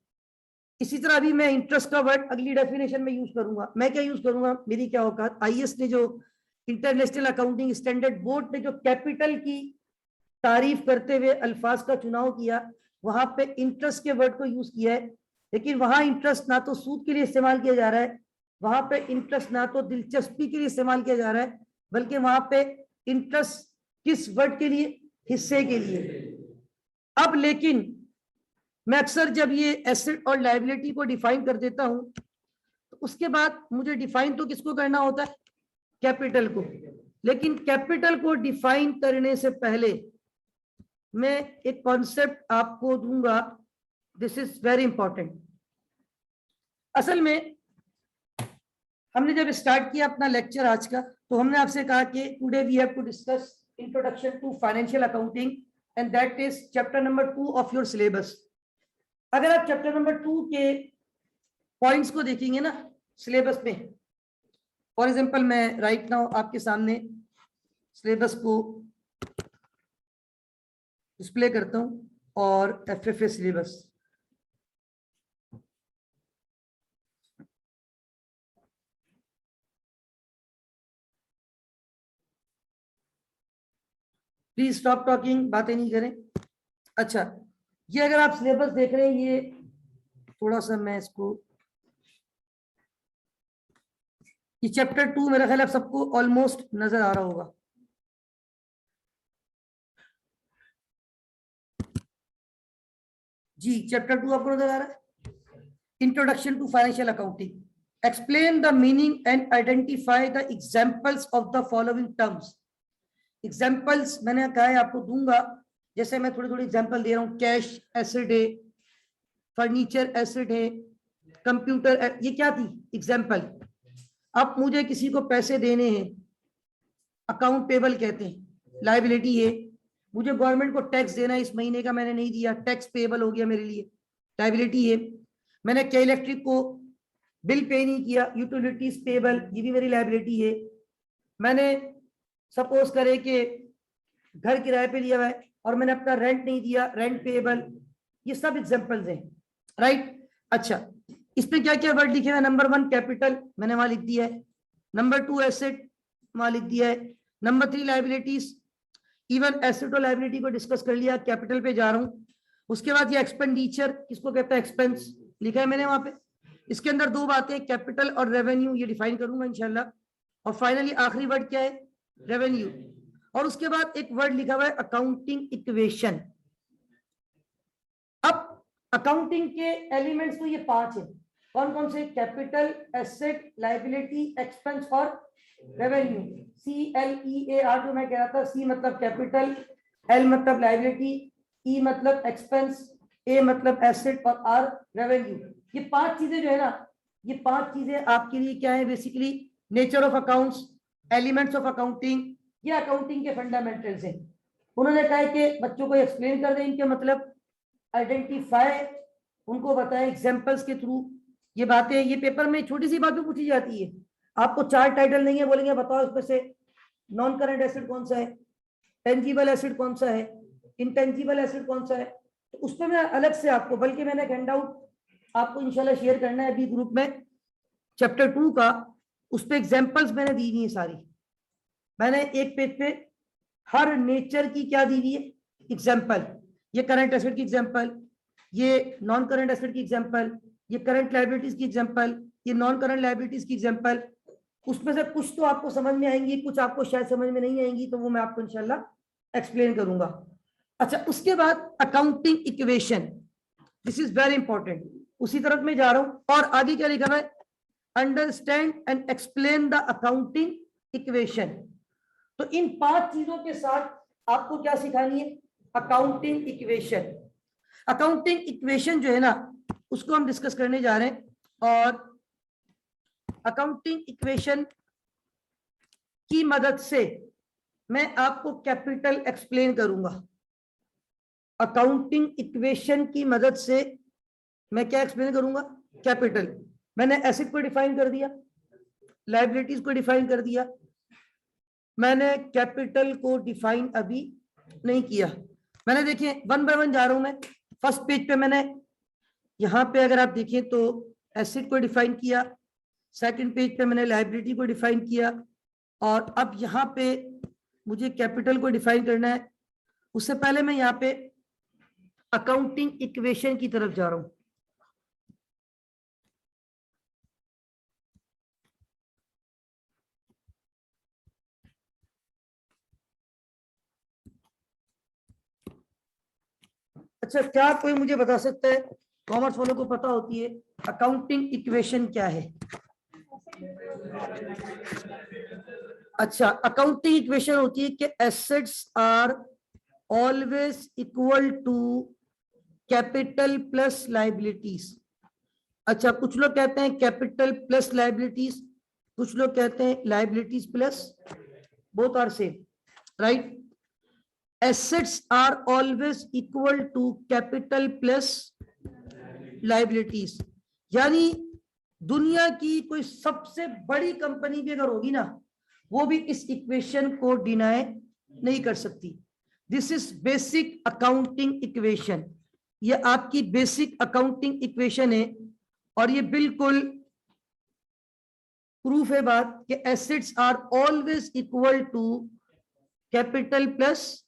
इसी तरह अभी मैं इंटरेस्ट का वर्ड अगली डेफिनेशन में यूज करूंगा। मैं क्या यूज करूंगा, मेरी क्या औकात, आईएएस ने जो इंटरनेशनल अकाउंटिंग स्टैंडर्ड बोर्ड ने जो कैपिटल की तारीफ करते हुए अल्फाज का चुनाव किया, वहां पे इंटरेस्ट के वर्ड को यूज किया है, लेकिन वहां इंटरेस्ट ना तो सूद के लिए इस्तेमाल किया जा रहा है, वहां पे इंटरेस्ट ना तो दिलचस्पी के लिए इस्तेमाल किया जा रहा है, बल्कि वहां पे इंटरेस्ट किस वर्ड के लिए, हिस्से के लिए। अब लेकिन मैं अक्सर जब ये एसेट और लायबिलिटी को डिफाइन कर देता हूं तो उसके बाद मुझे डिफाइन तो किसको करना होता है, कैपिटल को। लेकिन कैपिटल को डिफाइन करने से पहले मैं एक कॉन्सेप्ट आपको दूंगा, दिस इज वेरी इंपॉर्टेंट। असल में हमने जब स्टार्ट किया अपना लेक्चर आज का, तो हमने आपसे कहा कि today we have to discuss introduction to financial accounting and that is chapter number 2 of your syllabus. अगर आप चैप्टर नंबर 2 के पॉइंट्स को देखेंगे ना सिलेबस में, फॉर एग्जांपल मैं राइट नाउ आपके सामने सिलेबस को डिस्प्ले करता हूं और एफएफए सिलेबस, प्लीज स्टॉप टॉकिंग, बातें नहीं करें। अच्छा, ये अगर आप सिलेबस देख रहे हैं, ये थोड़ा सा मैं इसको, ये चैप्टर 2 मेरा ख्याल आप सबको ऑलमोस्ट नजर आ रहा होगा। जी चैप्टर 2 आपको नजर आ रहा है, introduction to financial accounting, explain the meaning and identify the examples of the following terms. Examples मैंने कहा है आपको दूंगा, जैसे मैं थोड़ी थोड़ी एग्जांपल दे रहा हूं, कैश एसेट है, फर्नीचर एसेट है, कंप्यूटर, ये क्या थी एग्जांपल। अब मुझे किसी को पैसे देने हैं, अकाउंट पेबल कहते हैं, लायबिलिटी है। मुझे गवर्नमेंट को टैक्स देना है, इस महीने का मैंने नहीं दिया, टैक्स पेबल हो गया मेरे लिए, लायबिलिटी है। मैंने के इलेक्ट्रिक को बिल पे नहीं किया, यूटिलिटीज पेबल, ये भी मेरी लायबिलिटी है। मैंने सपोज करे कि घर किराए पे लिया हुआ है और मैंने अपना रेंट नहीं दिया, रेंट पेबल, ये सब एग्जांपल्स हैं, राइट। अच्छा, इसमें क्या क्या वर्ड लिखे हुए हैं, नंबर 1 कैपिटल मैंने वहां लिख दिया है, नंबर 2 एसेट वहां लिख दिया है, नंबर 3 लायबिलिटीज, इवन एसेट और लायबिलिटी को डिस्कस कर लिया, कैपिटल पे जा रहा हूं। उसके बाद ये एक्सपेंडिचर किसको कहता है, एक्सपेंस लिखा है मैंने वहां पे। इसके अंदर 2 बातें, कैपिटल और रेवेन्यू, ये डिफाइन करूंगा इंशाल्लाह। और फाइनली आखिरी वर्ड क्या है, रेवेन्यू। और उसके बाद एक वर्ड लिखा हुआ है अकाउंटिंग इक्वेशन। अब अकाउंटिंग के एलिमेंट्स तो ये 5 है, कौन कौन से, कैपिटल, एसेट, लायबिलिटी, एक्सपेंस और रेवेन्यू। CLEAR जो मैं कह रहा था, C मतलब कैपिटल, L मतलब लायबिलिटी, E मतलब एक्सपेंस, A मतलब एसेट और R रेवेन्यू। ये 5 चीजें जो है ना, ये 5 चीजें आपके लिए क्या है, basically nature of accounts, elements of accounting, ये अकाउंटिंग के फंडामेंटल्स हैं। उन्होंने कहा है कि बच्चों को एक्सप्लेन कर दें इनके मतलब, आइडेंटिफाई, उनको बताएं एग्जांपल्स के थ्रू ये बातें। ये पेपर में छोटी सी बात भी पूछी जाती है, आपको 4 टाइटल नहीं है, बोलेंगे बताओ इसमें से नॉन करंट एसेट कौन सा है, टेंजिबल एसेट कौन सा है, इंटेंजिबल एसेट कौन सा है, तो उस पर मैं अलग से आपको, बल्कि मैंने हैंड आउट आपको इंशाल्लाह शेयर करना है अभी ग्रुप में, चैप्टर 2 का, उस पर एग्जाम्पल्स मैंने दी हुई है सारी। मैंने एक पेज पे हर नेचर की क्या दी हुई है, एग्जाम्पल, ये करंट एसेट की एग्जाम्पल, ये नॉन करंट एसेट की एग्जाम्पल, ये करंट लायबिलिटीज की एग्जाम्पल, ये नॉन करंट लायबिलिटीज की एग्जाम्पल। उसमें से कुछ तो आपको समझ में आएंगी, कुछ आपको शायद समझ में नहीं आएंगी, तो वो मैं आपको इंशाल्लाह एक्सप्लेन करूंगा। अच्छा, उसके बाद accounting equation, this is very important, उसी तरफ मैं जा रहा हूं। और आगे क्या लिखा है, understand and explain the accounting equation. तो इन 5 चीजों के साथ आपको क्या सिखानी है, अकाउंटिंग इक्वेशन। अकाउंटिंग इक्वेशन जो है ना, उसको हम डिस्कस करने जा रहे हैं। और अकाउंटिंग इक्वेशन की मदद से मैं आपको कैपिटल एक्सप्लेन करूंगा। अकाउंटिंग इक्वेशन की मदद से मैं क्या एक्सप्लेन करूंगा, कैपिटल। मैंने एसेट को डिफाइन कर दिया, लायबिलिटीज को डिफाइन कर दिया, मैंने कैपिटल को डिफाइन अभी नहीं किया। मैंने देखिए 1 बाय 1 जा रहा हूं मैं। फर्स्ट पेज पे मैंने यहाँ पे अगर आप देखें तो एसेट को डिफाइन किया, सेकंड पेज पे मैंने लायबिलिटी को डिफाइन किया, और अब यहाँ पे मुझे कैपिटल को डिफाइन करना है। उससे पहले मैं यहाँ पे अकाउंटिंग इक्वेशन की तरफ जा रहा हूं। अच्छा, क्या कोई मुझे बता सकता है, कॉमर्स वालों को पता होती है अकाउंटिंग इक्वेशन क्या है? अच्छा, अकाउंटिंग इक्वेशन होती है कि assets are always equal to capital plus liabilities. अच्छा, कुछ लोग कहते हैं कैपिटल प्लस लायबिलिटीज, कुछ लोग कहते हैं liabilities plus, both are same, right. Assets are always equal to capital plus liabilities, यानी दुनिया की कोई सबसे बड़ी कंपनी भी अगर होगी ना, वो भी इस इक्वेशन को डिनाई नहीं कर सकती। This is basic accounting equation, ये आपकी बेसिक अकाउंटिंग इक्वेशन है। और ये बिल्कुल प्रूफ है बात कि assets are always equal to capital plus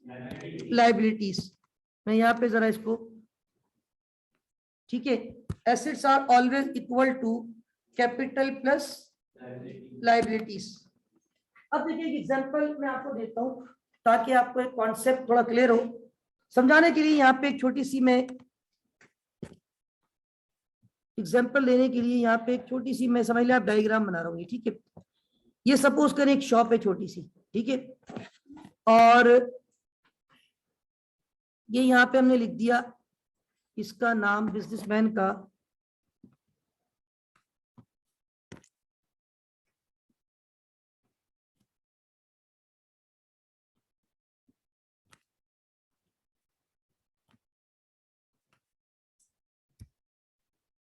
liabilities. मैं यहां पे जरा इसको, ठीक है, assets are always equal to capital plus liabilities. अब देखिए एक एग्जांपल मैं आपको देता हूं ताकि आपको एक कॉन्सेप्ट थोड़ा क्लियर हो। समझाने के लिए यहाँ पे एक छोटी सी, मैं एग्जांपल लेने के लिए यहाँ पे एक छोटी सी, मैं समझ लिया आप डायग्राम बना रहा हूँ, ठीक है। ये सपोज करें एक शॉप है छोटी सी, ठीक है, और ये यहाँ पे हमने लिख दिया इसका नाम बिजनेसमैन का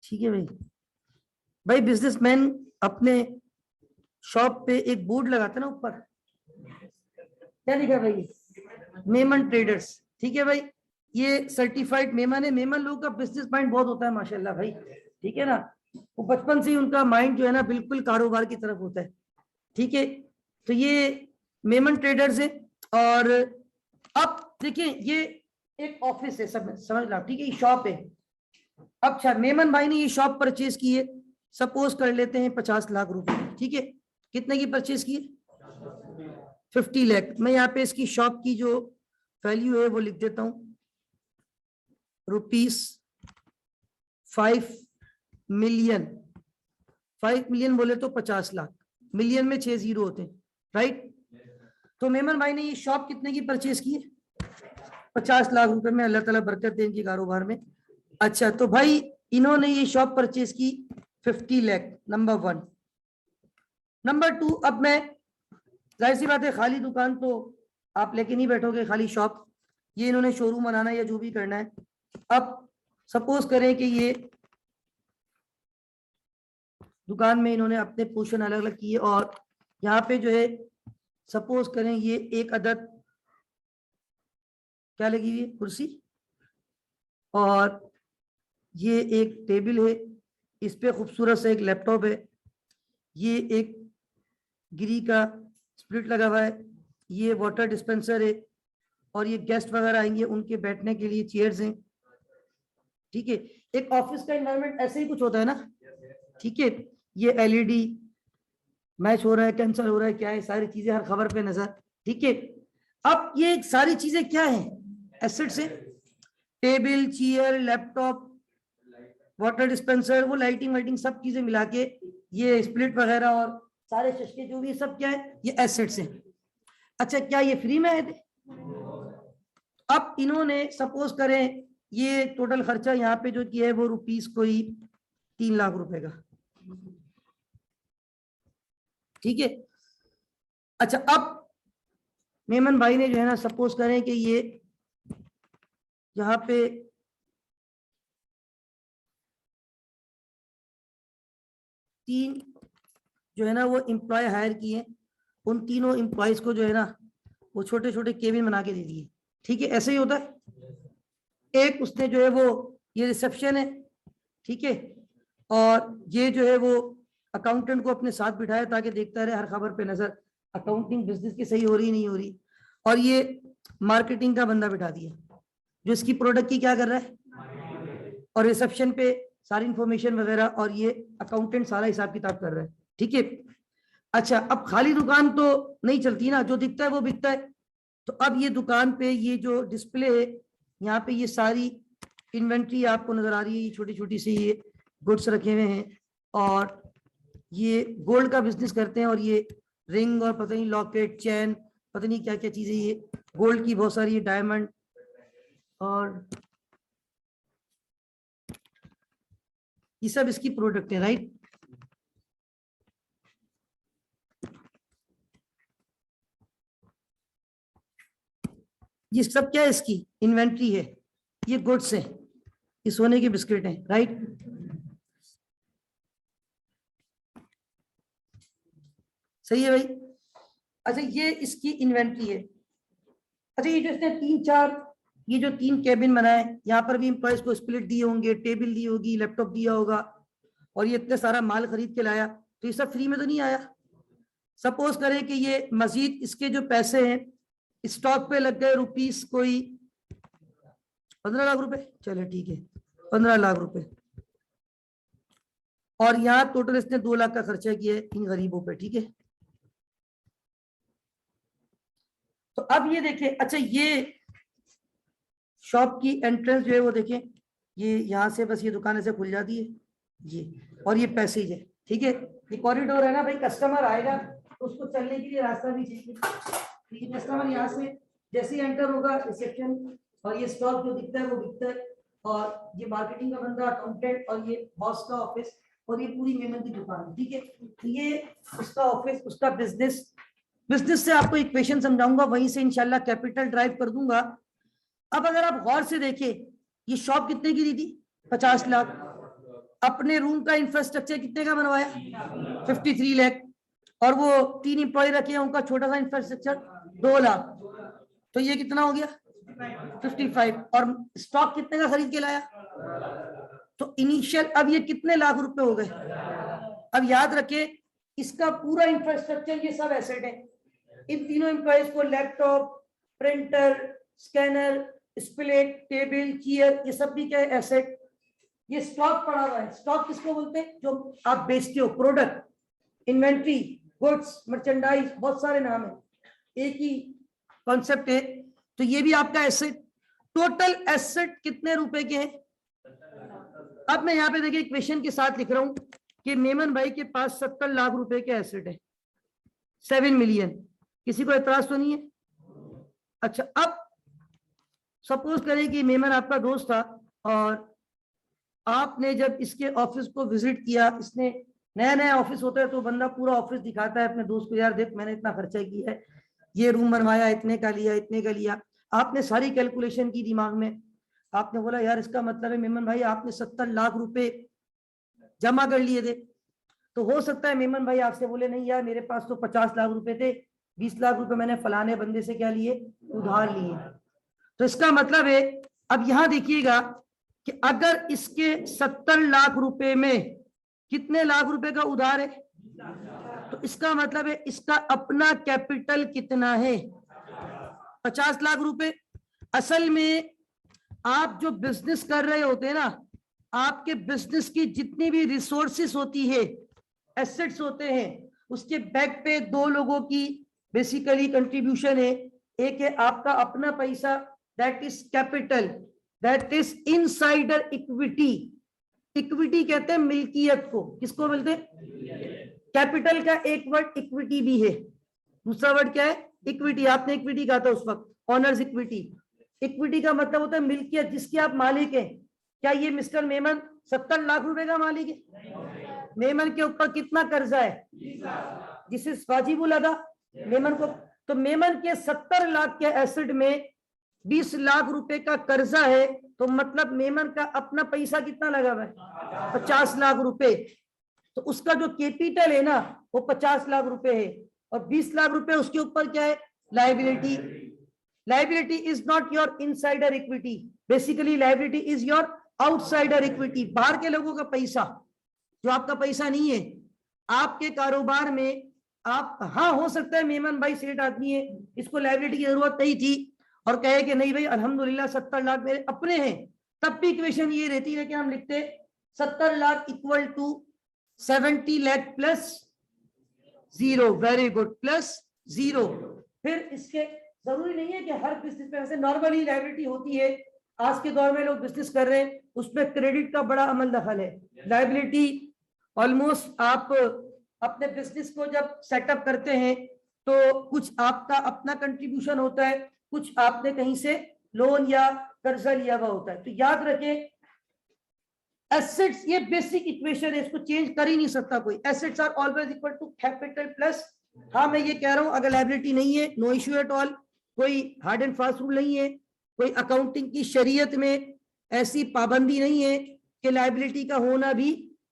ठीक है भाई बिजनेसमैन अपने शॉप पे एक बोर्ड लगाते ना ऊपर, क्या लिखा भाई, मेमन ट्रेडर्स, ठीक है भाई। ये सर्टिफाइड मेमन है। मेमन लोगों का बिजनेस माइंड बहुत होता है माशाल्लाह भाई, ठीक है ना। वो बचपन से ही उनका माइंड जो है ना बिल्कुल कारोबार की तरफ होता है, ठीक है। तो ये मेमन ट्रेडर्स है। और अब देखिए ये एक ऑफिस है, सब समझ लो, ठीक है, ये शॉप है। अब अच्छा, मेमन भाई ने ये शॉप परचेज की है, सपोज कर लेते हैं 50 लाख रुपए, ठीक है। कितने की परचेज की है, 50 लाख। मैं यहाँ पे इसकी शॉप की जो वैल्यू है वो लिख देता हूं, ₹5 मिलियन। 5 मिलियन बोले तो 50 लाख, मिलियन में 6 जीरो होते हैं, राइट। तो मेमन भाई ने ये शॉप कितने की परचेज की है, 50 लाख रुपए में। अल्लाह ताला बरकत दे इनके कारोबार में। अच्छा, तो भाई इन्होंने ये शॉप परचेज की 50 लाख, नंबर 1। नंबर 2, अब मैं, जाहिर सी बात है खाली दुकान तो आप लेके नहीं बैठोगे, खाली शॉप, ये इन्होंने शोरूम बनाना है या जो भी करना है। अब सपोज करें कि ये दुकान में इन्होंने अपने पोर्शन अलग अलग किए, और यहाँ पे जो है सपोज करें ये एक अदद क्या लगी हुई है, कुर्सी, और ये एक टेबल है, इस पे खूबसूरत सा एक लैपटॉप है, ये एक गिरी का स्प्लिट लगा हुआ है, ये वाटर डिस्पेंसर है, और ये गेस्ट वगैरह आएंगे उनके बैठने के लिए चेयर्स हैं, ठीक है। एक ऑफिस का एनवायरनमेंट ऐसे ही कुछ होता है ना, ठीक है। ये एलईडी, मैच हो रहा है, कैंसिल हो रहा है, क्या है, सारी चीजें हर खबर पे नजर, ठीक है। अब ये सारी चीजें क्या है, एसेट्स है। Table, chair, laptop, water dispenser, वो लाइटिंग वाइटिंग सब चीजें मिला के ये स्प्लिट वगैरह और सारे शशके जो भी सब क्या है, ये एसेट्स हैं। अच्छा, क्या ये फ्री में आए थे? अब इन्होंने सपोज करें ये टोटल खर्चा यहाँ पे जो किया है वो रुपीस कोई 3 लाख रुपए का, ठीक है। अच्छा, अब मेमन भाई ने जो है ना सपोज करें कि ये यहाँ पे तीन जो है ना वो एम्प्लॉय हायर किए, उन तीनों एम्प्लॉयज को जो है ना वो छोटे छोटे केबिन बना के दे दिए, ठीक है। ऐसे ही होता है। एक उसने जो है वो ये रिसेप्शन है, ठीक है, और ये जो है वो अकाउंटेंट को अपने साथ बिठाया ताकि देखता रहे हर खबर पे नजर अकाउंटिंग बिजनेस की सही हो रही नहीं हो रही। और ये मार्केटिंग का बंदा बिठा दिया जो इसकी प्रोडक्ट की क्या कर रहा है, और रिसेप्शन पे सारी इंफॉर्मेशन वगैरह, और ये अकाउंटेंट सारा हिसाब किताब कर रहा है, ठीक है। अच्छा, अब खाली दुकान तो नहीं चलती ना, जो दिखता है वो बिकता है। तो अब ये दुकान पे ये जो डिस्प्ले है यहाँ पे ये सारी इन्वेंट्री आपको नजर आ रही है, छोटी छोटी सी ये गुड्स रखे हुए हैं। और ये गोल्ड का बिजनेस करते हैं, और ये रिंग और पता नहीं लॉकेट, चैन, पता नहीं क्या क्या चीजें, ये गोल्ड की बहुत सारी, डायमंड, और ये सब इसकी प्रोडक्ट है, राइट। ये सब क्या है, इसकी इन्वेंट्री है, ये गुड्स है, ये सोने के बिस्किट हैं, राइट। सही है भाई। अच्छा, ये इसकी इन्वेंट्री है। अच्छा, ये जो इसने ये जो 3 केबिन बनाए, यहाँ पर भी एम्प्लॉयज को स्प्लिट दिए होंगे, टेबल दी होगी, लैपटॉप दिया होगा, और ये इतने सारा माल खरीद के लाया, तो ये सब फ्री में तो नहीं आया। सपोज करें कि ये मजीद इसके जो पैसे हैं स्टॉक पे लग गए रुपीस कोई 15 लाख रुपए, चले ठीक है 15 लाख रुपए, और यहाँ टोटल इसने 2 लाख का खर्चा किया है इन गरीबों पे, ठीक है। तो अब ये देखें, अच्छा ये शॉप की एंट्रेंस जो है वो देखें, ये यहाँ से बस ये दुकान ऐसे खुल जाती है ये, और ये पैसेज है, ठीक है। ये कॉरिडोर है ना भाई, कस्टमर आएगा तो उसको चलने के लिए रास्ता भी चाहिए। कस्टमर यहाँ से जैसे ही एंटर होगा रिसेप्शन, और ये स्टॉक जो दिखता है वो दिखता है, और ये मार्केटिंग का बंदा, अकाउंटेंट, और ये बॉस का ऑफिस, और ये पूरी मेमन की दुकान, ठीक है। ये उसका ऑफिस, उसका बिजनेस। बिजनेस से आपको इक्वेशन समझाऊंगा, वहीं से इंशाल्लाह कैपिटल ड्राइव कर दूंगा। अब अगर आप गौर से देखें, ये शॉप कितने की दी थी, 50 लाख। अपने रूम का इंफ्रास्ट्रक्चर कितने का बनवाया, 53 लाख। और वो 3 एम्प्लॉय रखे हैं, उनका छोटा सा इंफ्रास्ट्रक्चर 2 लाख, तो ये कितना हो गया 55। और स्टॉक कितने का खरीद के लाया, तो इनिशियल अब ये कितने लाख रुपए हो गए। अब याद रखें, इसका पूरा इंफ्रास्ट्रक्चर ये सब एसेट है। इन तीनों एम्प्लॉयज को laptop, printer, scanner, spelt, table, chair, ये सब भी क्या है, एसेट। ये स्टॉक पड़ा हुआ है। स्टॉक किसको बोलते हैं, जो आप बेचते हो, प्रोडक्ट, इन्वेंट्री, गुड्स, मर्चेंडाइज, बहुत सारे नाम है, एक ही कॉन्सेप्ट है। तो ये भी आपका एसेट। टोटल एसेट कितने रुपए के हैं। अब मैं यहाँ पे देखिए इक्वेशन के साथ लिख रहा हूं कि मेमन भाई के पास 70 लाख रुपए के एसेट है, 7 मिलियन। किसी को एतराज तो नहीं है। अच्छा, अब सपोज करें कि मेमन आपका दोस्त था, और आपने जब इसके ऑफिस को विजिट किया, इसने नया नया ऑफिस होता है तो बंदा पूरा ऑफिस दिखाता है अपने दोस्त को, यार देख मैंने इतना खर्चा किया है, ये रूम बनवाया, इतने का लिया, इतने का लिया। आपने सारी कैलकुलेशन की दिमाग में, आपने बोला यार इसका मतलब है मेमन भाई आपने 70 लाख रुपए जमा कर लिए थे। तो हो सकता है मेमन भाई आपसे बोले नहीं यार मेरे पास तो 50 लाख रुपए थे, 20 लाख रुपए मैंने फलाने बंदे से क्या लिए, उधार लिए। तो इसका मतलब है, अब यहां देखिएगा कि अगर इसके 70 लाख रुपए में कितने लाख रुपए का उधार है, तो इसका मतलब है इसका अपना कैपिटल कितना है, 50 लाख रुपए। असल में आप जो बिजनेस कर रहे होते हैं ना, आपके बिजनेस की जितनी भी रिसोर्सेस होती है, एसेट्स होते हैं, उसके बैक पे दो लोगों की बेसिकली कंट्रीब्यूशन है। एक है आपका अपना पैसा, that is capital, that is insider equity. Equity कहते हैं मिल्कियत को, किसको बोलते हैं? कैपिटल का एक वर्ड इक्विटी भी है, दूसरा वर्ड क्या है? इक्विटी। आपने इक्विटी कहा था उस वक्त, ऑनर्स इक्विटी। इक्विटी का मतलब होता है मिल्कियत, जिसकी आप मालिक हैं। क्या ये मिस्टर मेमन 70 लाख रुपए का मालिक है? मेमन के ऊपर कितना कर्जा है? जिसे वाजिबुल अदा मेमन को, तो मेमन के 70 लाख के एसेट में 20 लाख रुपए का कर्जा है, तो मतलब मेमन का अपना पैसा कितना लगा हुआ है? 50 लाख रुपए। तो उसका जो कैपिटल है ना, वो 50 लाख रुपए है, और 20 लाख रुपए उसके ऊपर क्या है? Liability. Liability is not your insider equity, basically liability is your outsider equity, बाहर के लोगों का पैसा, जो आपका पैसा नहीं है। आपके कारोबार में आप, हाँ हो सकता है मेमन भाई सेठ आदमी है, इसको लायबिलिटी की जरूरत नहीं थी, और कहे कि नहीं भाई अल्हम्दुलिल्लाह 70 लाख मेरे अपने हैं, तब भी इक्वेशन ये रहती है कि हम लिखते 70 lakh equal to 70 lakh plus 0, very good, plus 0। फिर इसके जरूरी नहीं है कि हर बिजनेस में, वैसे नॉर्मली लायबिलिटी होती है, आज के दौर में लोग बिजनेस कर रहे हैं उसमें क्रेडिट का बड़ा अमल दखल है। लायबिलिटी ऑलमोस्ट आप अपने बिजनेस को जब सेटअप करते हैं तो कुछ आपका अपना कंट्रीब्यूशन होता है, कुछ आपने कहीं से लोन या कर्जा लिया हुआ होता है। तो याद रखें एसेट्स, ये बेसिक इक्वेशन है, इसको चेंज कर ही नहीं सकता कोई। Assets are always equal to capital plus, हाँ मैं ये कह रहा हूं अगर लायबिलिटी नहीं है नो इश्यू एट ऑल, कोई हार्ड एंड फास्ट रूल नहीं है, कोई अकाउंटिंग की शरीयत में ऐसी पाबंदी नहीं है कि लायबिलिटी का होना भी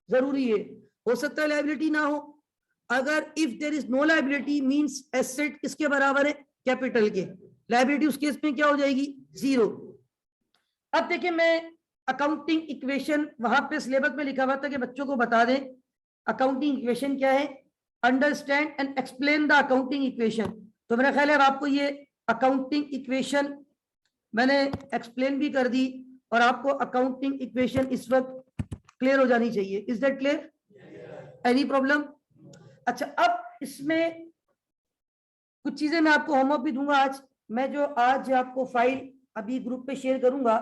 जरूरी है। हो सकता है लायबिलिटी ना हो। अगर if there is no liability means asset किसके बराबर है? कैपिटल के। लायबिलिटी उस केस में क्या हो जाएगी? 0। अब देखिए मैं अकाउंटिंग इक्वेशन वहां पे सिलेबस में लिखा हुआ था कि बच्चों को बता दें अकाउंटिंग इक्वेशन क्या है। Understand and explain the accounting equation. तो मेरा ख्याल है आपको ये अकाउंटिंग इक्वेशन मैंने एक्सप्लेन भी कर दी, और आपको अकाउंटिंग इक्वेशन इस वक्त क्लियर हो जानी चाहिए। Is that clear? Any problem? अच्छा, अब इसमें कुछ चीजें मैं आपको होमवर्क भी दूंगा आज। मैं जो आज आपको फाइल अभी ग्रुप पे शेयर करूंगा,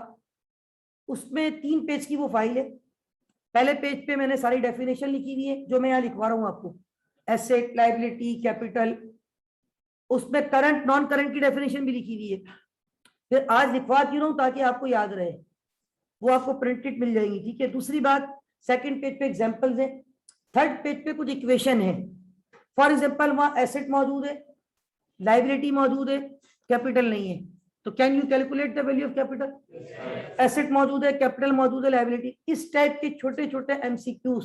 उसमें 3 पेज की वो फाइल है। पहले पेज पे मैंने सारी डेफिनेशन लिखी हुई है जो मैं यहाँ लिखवा रहा हूँ आपको, एसेट, लायबिलिटी, कैपिटल, उसमें करंट नॉन करंट की डेफिनेशन भी लिखी हुई है। फिर आज लिखवा क्यों रहा हूँ? ताकि आपको याद रहे, वो आपको प्रिंटेड मिल जाएंगी, ठीक है। दूसरी बात, सेकंड पेज पे एग्जांपल्स हैं, थर्ड पेज पे कुछ इक्वेशन है। फॉर एग्जांपल वहां एसेट मौजूद है, लायबिलिटी मौजूद है, कैपिटल नहीं है, तो can you calculate the value of capital? Asset मौजूद है, कैपिटल मौजूद है, लायबिलिटी। इस टाइप के छोटे छोटे एमसीक्यूज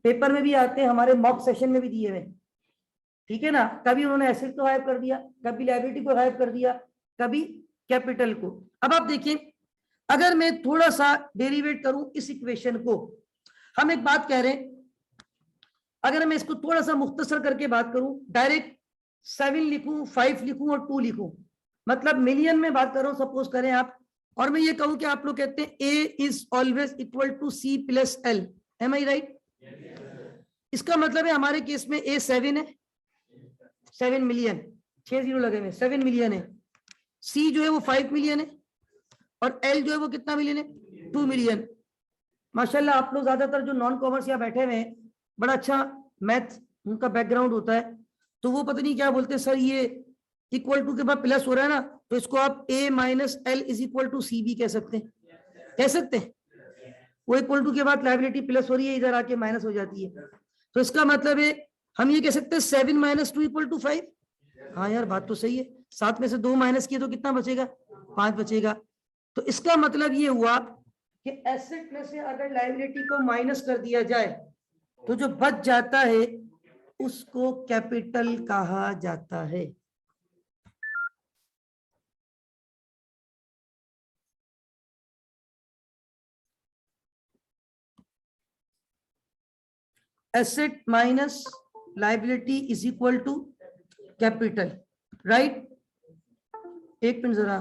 पेपर में भी आते हैं, हमारे मॉक सेशन में भी दिए हुए, ठीक है ना। कभी उन्होंने एसेट को गायब कर दिया, कभी लायबिलिटी को गायब कर दिया, कभी कैपिटल को। अब आप देखिए, अगर मैं थोड़ा सा डेरिवेट करूं इस इक्वेशन को, हम एक बात कह रहे हैं, अगर मैं इसको थोड़ा सा मुख्तसर करके बात करूं, डायरेक्ट 7 लिखूं, 5 लिखूं और 2 लिखूं, मतलब मिलियन में बात कर रहा हूं, सपोज करें आप, और मैं ये कहूं कि आप लोग कहते हैं A is always equal to C plus L, am I right? इसका मतलब है हमारे केस में ए 7 है, 7 मिलियन, 6 जीरो लगे हुए, 7 मिलियन है। सी जो है वो 5 मिलियन है, और एल जो है वो कितना मिलियन है? 2 मिलियन। माशाल्लाह आप लोग ज्यादातर जो नॉन कॉमर्स यहाँ बैठे हुए हैं, बड़ा अच्छा मैथ उनका बैकग्राउंड होता है, तो वो पता नहीं क्या बोलते हैं, सर ये इक्वल टू के बाद प्लस हो रहा है ना, तो इसको आप A minus L is equal to C भी कह सकते हैं, कह सकते हैं। वो इक्वल टू के बाद लायबिलिटी प्लस हो रही है, इधर आके माइनस हो जाती है, तो इसका मतलब है हम ये कह सकते हैं 7 माइनस 2 इक्वल टू 5। हाँ यार बात तो सही है, 7 में से 2 माइनस किए तो कितना बचेगा? 5 बचेगा। तो इसका मतलब ये हुआ कि एसेट में से अगर लायबिलिटी को माइनस कर दिया जाए तो जो बच जाता है उसको कैपिटल कहा जाता है। Asset minus liability is equal to capital, right? एक मिनट जरा,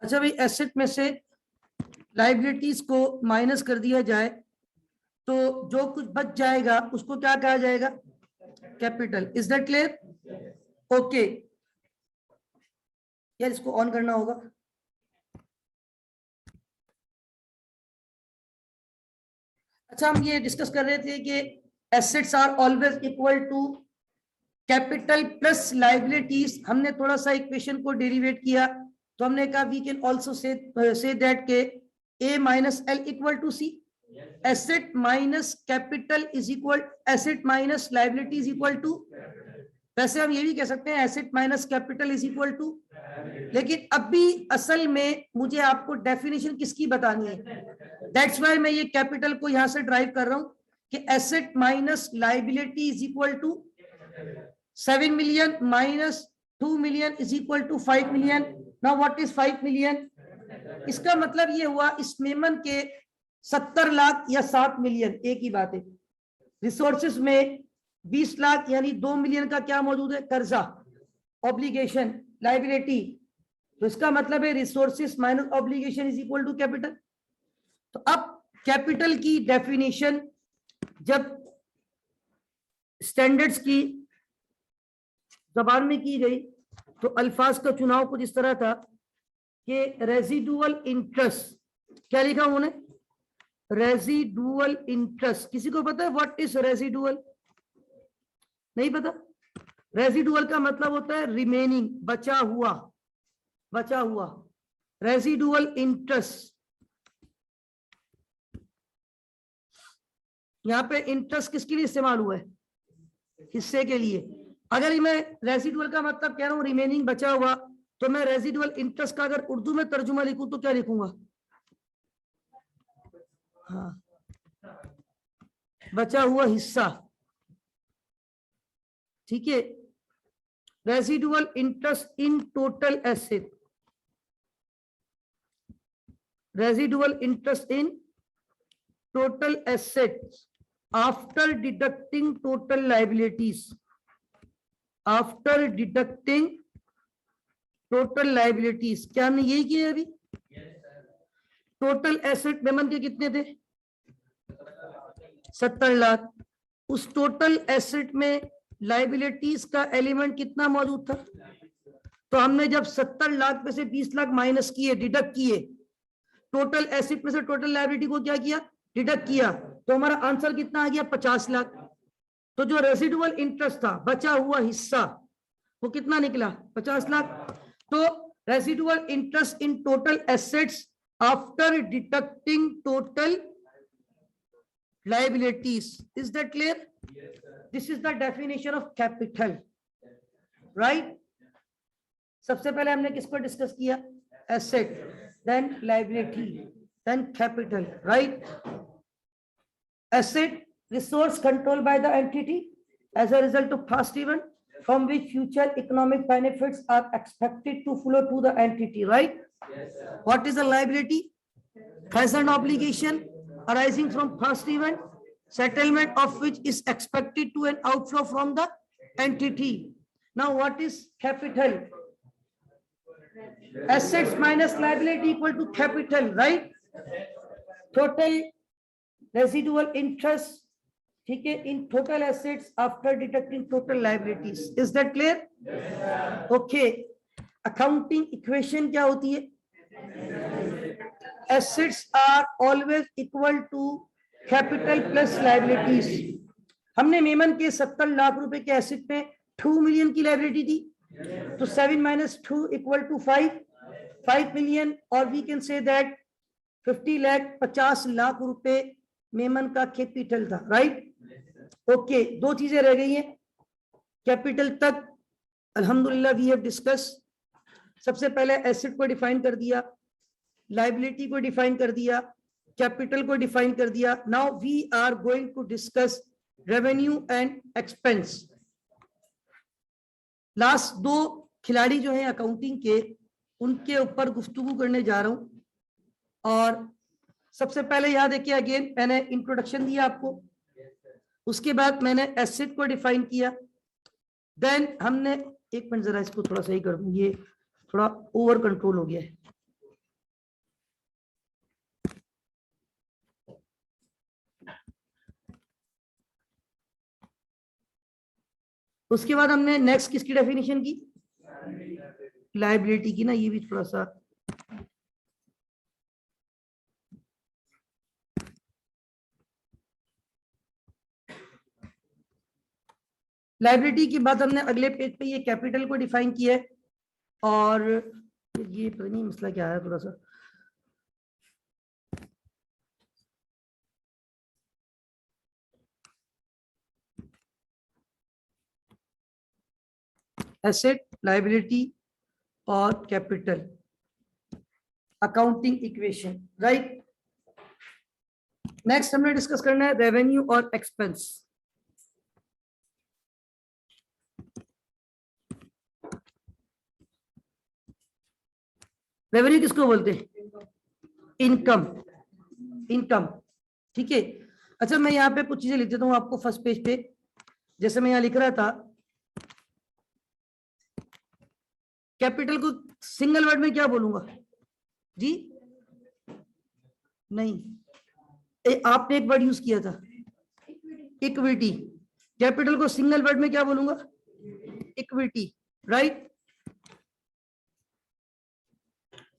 अच्छा भाई, एसेट में से लाइबिलिटीज को माइनस कर दिया जाए तो जो कुछ बच जाएगा उसको क्या कहा जाएगा? Capital. Is that clear? Okay यार, इसको ऑन करना होगा। अच्छा, हम ये डिस्कस कर रहे थे कि assets are always equal to capital plus liabilities. हमने थोड़ा सा इक्वेशन को डेरिवेट किया तो हमने कहा we can also say that के A minus L equal to C, asset minus capital is equal, asset minus liability is equal to, वैसे हम ये भी कह सकते हैं asset minus capital is equal to, लेकिन अभी असल में मुझे आपको डेफिनेशन किसकी बतानी है, दैट्स व्हाई मैं ये कैपिटल को यहां से ड्राइव कर रहा हूं कि asset minus liability is equal to 7 million minus 2 million is equal to 5 million। Now what is 5 million? इसका मतलब ये हुआ इस मेमन के 70 लाख या 7 मिलियन एक ही बात है। रिसोर्सेस में 20 लाख यानी 2 मिलियन का क्या मौजूद है? कर्जा, ऑब्लिगेशन, लाइबिलिटी। तो इसका मतलब है resources minus obligation is equal to capital. तो अब कैपिटल की डेफिनेशन जब स्टैंडर्ड्स की जबान में की गई तो अल्फाज का चुनाव कुछ इस तरह था कि रेजिडुअल इंटरेस्ट, क्या लिखा उन्होंने? Residual interest. किसी को पता है व्हाट इज रेजिडुअल? नहीं पता? रेजिडुअल का मतलब होता है रिमेनिंग, बचा हुआ, बचा हुआ। रेजिडुअल इंटरेस्ट, यहां पे इंटरेस्ट किसके लिए इस्तेमाल हुआ है? हिस्से के लिए। अगर मैं रेजिडुअल का मतलब कह रहा हूं रिमेनिंग, बचा हुआ, तो मैं रेजिडुअल इंटरेस्ट का अगर उर्दू में तर्जुमा लिखूं तो क्या लिखूंगा? हाँ, बचा हुआ हिस्सा। ठीक है, residual interest in total asset, residual interest in total assets after deducting total liabilities, after deducting total liabilities. क्या हमने यही किया अभी? टोटल एसेट मेमन के कितने थे? 70 लाख। उस टोटल एसेट में लाइबिलिटीज का एलिमेंट कितना मौजूद था? तो हमने जब 70 लाख में से 20 लाख माइनस किए, डिडक्ट किए, टोटल एसेट में से टोटल लाइबिलिटी को क्या किया? डिडक्ट किया, तो हमारा आंसर कितना आ गया? 50 लाख। तो जो रेसिडुअल इंटरेस्ट था, बचा हुआ हिस्सा, वो कितना निकला? 50 लाख। तो residual interest in total assets after deducting total liabilities. Is that clear? Yes, sir. This is the definition of capital, right? सबसे पहले हमने किसको डिस्कस किया? Asset, then liability, then capital, right? Asset, resource controlled by the entity as a result of past event from which future economic benefits are expected to flow to the entity, right? Yes, sir. What is a liability? Present obligation arising from past event, settlement of which is expected to an outflow from the entity. Now what is capital? Assets minus liability equal to capital, right? Total residual interest, ठीक है, in total assets after deducting total liabilities. Is that clear? Yes, okay. Accounting equation क्या होती है? Assets are always equal to capital plus liabilities. हमने मेमन के 70 लाख रुपए के asset में 2 मिलियन की लाइबिलिटी थी, तो 7 minus 2 equal to 5 मिलियन, और we can say that 50 lakh रुपए मेमन का कैपिटल था, राइट? ओके, दो चीजें रह गई हैं कैपिटल तक। अल्हम्दुलिल्लाह वी हैव डिस्कस। सबसे पहले एसेट को डिफाइन कर दिया, लाइबिलिटी को डिफाइन कर दिया, कैपिटल को डिफाइन कर दिया। Now we are going to discuss revenue and expense. Last दो खिलाड़ी जो है अकाउंटिंग के, उनके ऊपर गुफ्तगू करने जा रहा हूं। और सबसे पहले याद है कि अगेन मैंने इंट्रोडक्शन दिया आपको, उसके बाद मैंने एसेट को डिफाइन किया, देन हमने, एक मिनट जरा इसको थोड़ा सही कर दूं, ये थोड़ा ओवर कंट्रोल हो गया है। उसके बाद हमने नेक्स्ट किसकी डेफिनेशन की, लायबिलिटी की ना, ये भी थोड़ा सा लायबिलिटी के बाद हमने अगले पेज पे ये कैपिटल को डिफाइन किया है। और ये पता नहीं मसला क्या है थोड़ा सा, एसेट, लायबिलिटी और capital, accounting equation, right. Next हमने डिस्कस करना है रेवेन्यू और एक्सपेंस। रेवेन्यू किसको बोलते हैं, इनकम, इनकम, ठीक है। अच्छा मैं यहाँ पे कुछ चीजें लिख देता हूँ आपको फर्स्ट पेज पे। जैसे मैं यहाँ लिख रहा था, कैपिटल को सिंगल वर्ड में क्या बोलूंगा जी, नहीं, आपने एक वर्ड यूज किया था, इक्विटी। कैपिटल को सिंगल वर्ड में क्या बोलूंगा, इक्विटी, राइट।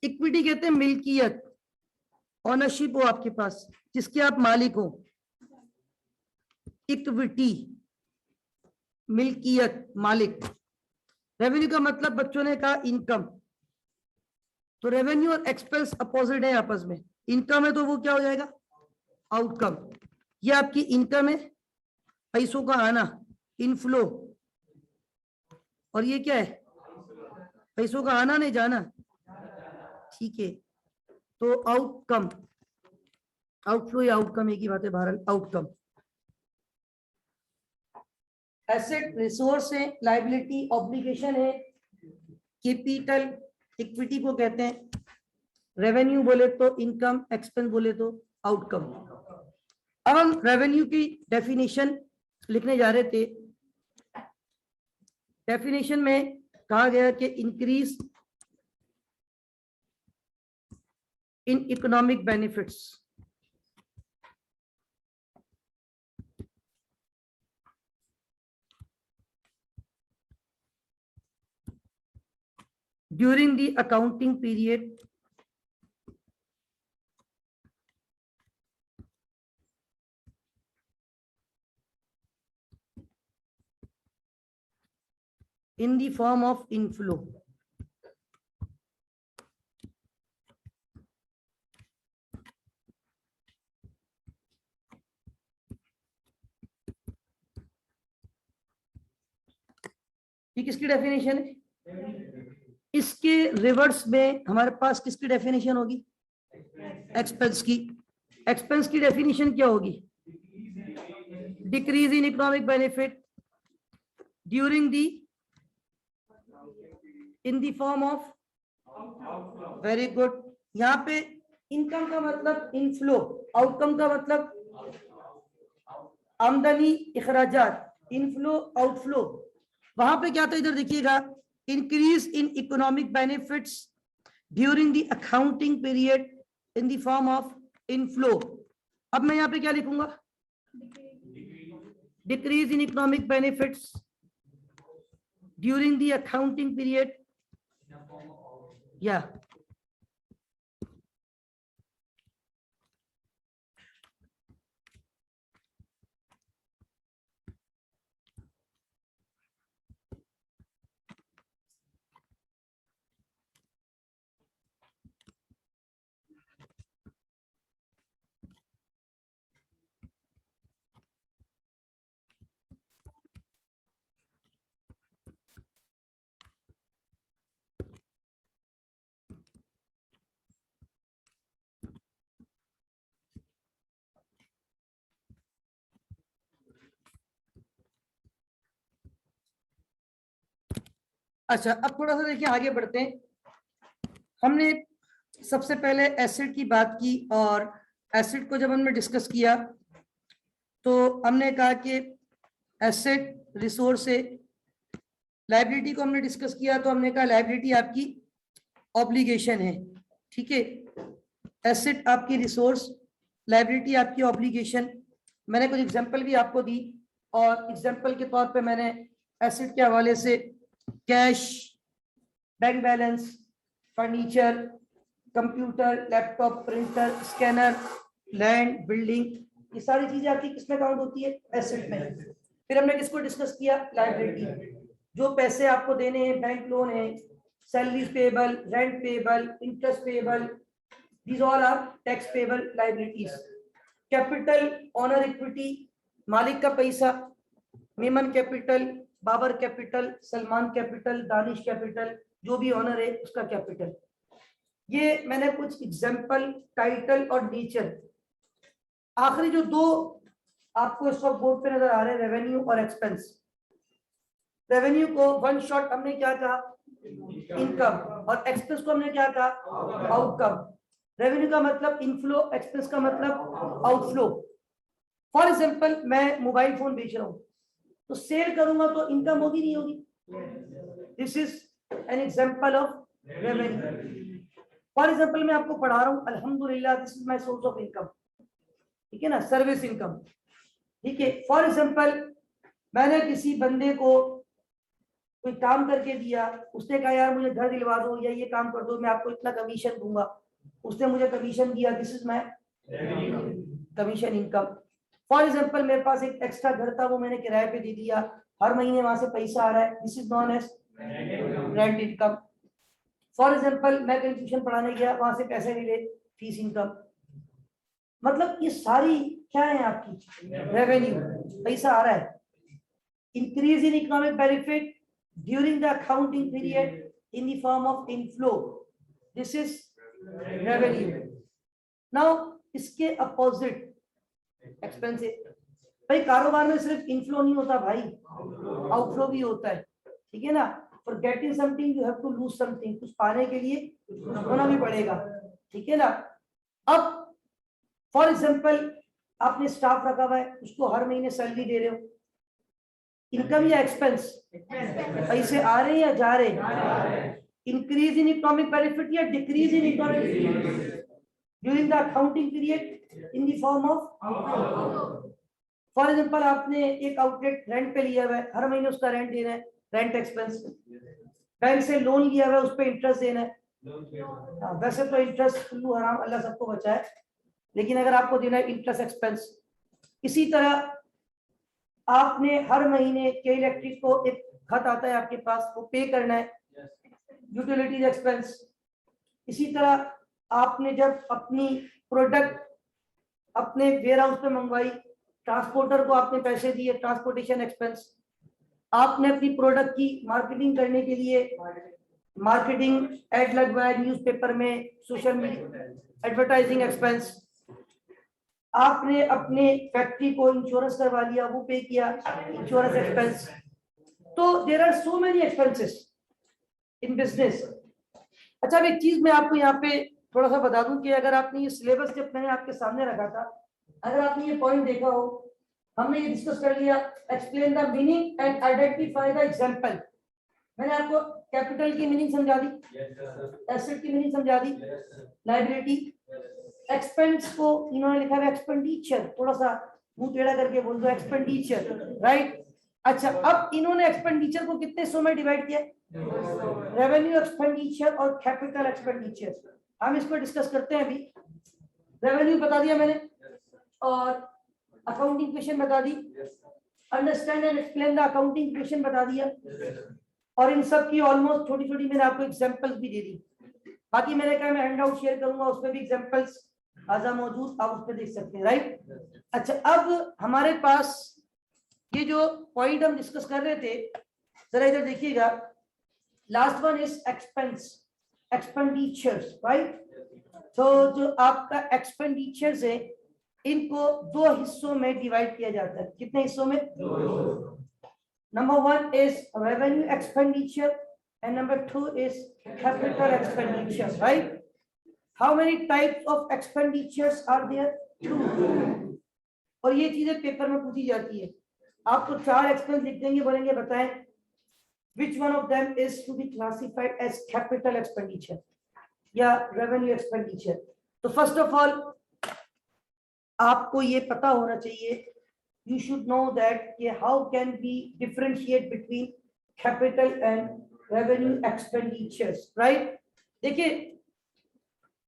इक्विटी कहते हैं मिल्कियत, ऑनरशिप हो आपके पास, जिसके आप मालिक हो, इक्विटी, मिल्कियत, मालिक। रेवेन्यू का मतलब बच्चों ने कहा इनकम, तो रेवेन्यू और एक्सपेंस अपोजिट है आपस में। इनकम है तो वो क्या हो जाएगा, आउटकम। ये आपकी इनकम है, पैसों का आना, इनफ्लो, और ये क्या है, पैसों का आना नहीं जाना, ठीक है। तो आउटकम, आउटफ्लो या आउटकम एक ही बात है, बहरहाल आउटकम। एसेट रिसोर्स है, लायबिलिटी ऑब्लिगेशन है, कैपिटल इक्विटी को कहते हैं, रेवेन्यू बोले तो इनकम, एक्सपेंस बोले तो आउटकम। अब हम रेवेन्यू की डेफिनेशन लिखने जा रहे थे। डेफिनेशन में कहा गया कि increase in economic benefits, during the accounting period in the form of inflow, ये किसकी डेफिनेशन है। इसके रिवर्स में हमारे पास किसकी डेफिनेशन होगी, एक्सपेंस की। एक्सपेंस की डेफिनेशन क्या होगी, decrease in economic benefit during the, in the form of, very good. यहाँ पे इनकम का मतलब इनफ्लो, आउटकम का मतलब आमदनी इखराजात, इनफ्लो आउटफ्लो। वहां पे क्या था, इधर देखिएगा, increase in economic benefits during the accounting period in the form of inflow. अब मैं यहाँ पे क्या लिखूंगा, decrease in economic benefits during the accounting period, या अच्छा, अब थोड़ा सा देखिए आगे बढ़ते हैं। हमने सबसे पहले एसिड की बात की, और एसिड को जब हमने डिस्कस किया तो हमने कहा कि एसेट रिसोर्स है। लायबिलिटी को हमने डिस्कस किया तो हमने कहा लायबिलिटी आपकी ऑब्लिगेशन है, ठीक है। एसेट आपकी रिसोर्स, लायबिलिटी आपकी ऑब्लिगेशन। मैंने कुछ एग्जांपल भी आपको दी, और एग्जांपल के तौर पे मैंने एसेट के हवाले से cash, bank balance, furniture, computer, laptop, printer, scanner, land, building, ये सारी चीजें आपकी किसमें काउंट होती है? एसेट में। फिर हमने किसको डिस्कस किया? लायबिलिटी। जो पैसे आपको देने हैं, बैंक लोन है, salary payable, rent payable, interest payable, these all are tax payable liabilities. Capital, owner equity, मालिक का पैसा, Memon capital, Babar capital, Salman capital, Danish capital, जो भी ऑनर है उसका कैपिटल। ये मैंने कुछ एग्जांपल, टाइटल और नेचर। आखिरी जो दो आपको इस वक्त बोर्ड पे नजर आ रहे हैं, रेवेन्यू और एक्सपेंस। रेवेन्यू को वन शॉट हमने क्या कहा? इनकम। और एक्सपेंस को हमने क्या कहा? आउटकम। रेवेन्यू का मतलब इनफ्लो, एक्सपेंस का मतलब आउटफ्लो। फॉर एग्जांपल, मैं मोबाइल फोन बेच रहा हूं, तो सेल करूंगा तो इनकम होगी, नहीं होगी? This is an example of revenue. For example, मैं आपको पढ़ा रहा हूं, अल्हम्दुलिल्लाह this is my source of income, ठीक है ना, सर्विस इनकम, ठीक है। फॉर एग्जांपल, मैंने किसी बंदे को कोई काम करके दिया, उसने कहा यार मुझे घर दिलवा दो या ये काम कर दो, मैं आपको इतना कमीशन दूंगा, उसने मुझे कमीशन दिया, this is my commission income. For example, मेरे पास एक एक्स्ट्रा घर था, वो मैंने किराए पे दे दिया, हर महीने वहां से पैसा आ रहा है, this is known as rent income. For example, मैं कहीं ट्यूशन पढ़ाने गया, वहां से पैसे मिले, फीस इनकम। मतलब ये सारी क्या है आपकी? रेवेन्यू, पैसा आ रहा है। Increase in economic benefit during the accounting period in the form of inflow, this is revenue. Now इसके अपोजिट एक्सपेंस है। भाई कारोबार में सिर्फ इनफ्लो नहीं होता भाई, आउटफ्लो भी होता है, ठीक है ना। For getting something you have to lose something, कुछ पाने के लिए होना भी पड़ेगा, ठीक है ना। अब फॉर एग्जांपल, आपने स्टाफ रखा हुआ है, उसको हर महीने सैलरी दे रहे हो, इनकम या एक्सपेंस? पैसे आ रहे हैं या जा रहे हैं? इंक्रीज इन इकोनॉमिक बेनिफिट या decrease in economic during the accounting period in the form of. For example, आपने एक आउटलेट रेंट पे लिया हुआ है, हर महीने उसका रेंट देना है, रेंट एक्सपेंस। बैंक से लोन लिया हुआ है, उस पर इंटरेस्ट देना है। वैसे तो इंटरेस्ट कुल्लू हराम, अल्लाह सबको बचाए, लेकिन अगर आपको देना है इंटरेस्ट एक्सपेंस। इसी तरह आपने हर महीने के इलेक्ट्रिक को एक खत आता है आपके पास, वो पे करना है, यूटिलिटीज एक्सपेंस। इसी तरह आपने जब अपनी प्रोडक्ट अपने वेयर हाउस पे मंगवाई, ट्रांसपोर्टर को आपने पैसे दिए, ट्रांसपोर्टेशन एक्सपेंस। आपने अपनी प्रोडक्ट की मार्केटिंग करने के लिए मार्केटिंग एड लगवाया न्यूज़पेपर में, सोशल मीडिया एडवर्टाइजिंग एक्सपेंस। आपने अपने फैक्ट्री को इंश्योरेंस करवा लिया, वो पे किया, इंश्योरेंस एक्सपेंस। तो there are so many expenses in business. अच्छा, अब एक चीज मैं आपको यहाँ पे थोड़ा सा बता दूं कि अगर आपने ये सिलेबस जब मैंने आपके सामने रखा था, अगर आपने ये पॉइंट देखा हो, हमने ये डिस्कस कर लिया, explain the meaning and identify the example. मैंने आपको कैपिटल की मीनिंग समझा दी, एसेट की मीनिंग समझा दी, लायबिलिटी। एक्सपेंस को इन्होंने लिखा है एक्सपेंडिचर, थोड़ा सा मुंह टेढ़ा करके बोल दो एक्सपेंडिचर, राइट। अच्छा, अब इन्होंने एक्सपेंडिचर को कितने हिस्सों में डिवाइड किया? रेवेन्यू एक्सपेंडिचर और कैपिटल एक्सपेंडिचर। हम इसको डिस्कस करते हैं अभी। रेवेन्यू बता दिया मैंने, और अकाउंटिंग क्वेश्चन बता दी, understand and explain the accounting question बता दिया, और इन सब की ऑलमोस्ट छोटी छोटी मैंने आपको एग्जांपल्स भी दे दी। बाकी मैंने कहा मैं हैंड आउट शेयर करूंगा, उसमें भी एग्जांपल्स आजा मौजूद, आप उस पर देख सकते हैं, राइट। अच्छा, अब हमारे पास ये जो पॉइंट हम डिस्कस कर रहे थे, जरा इधर देखिएगा। Last one is expense, expenditures, right. तो जो आपका एक्सपेंडिचर्स है, इनको दो हिस्सों में डिवाइड किया जाता है। कितने हिस्सों में? Number one is revenue expenditure and number 2 is capital expenditure, right? How many types of expenditures are there? 2. और ये चीजें पेपर में पूछी जाती है, आपको 4 एक्सपेंस लिख देंगे, बोलेंगे बताएं which one of them is to be classified as capital expenditure या revenue expenditure. तो फर्स्ट ऑफ ऑल आपको ये पता होना चाहिए, you should know that how can we differentiate between capital and revenue expenditures, right? देखिए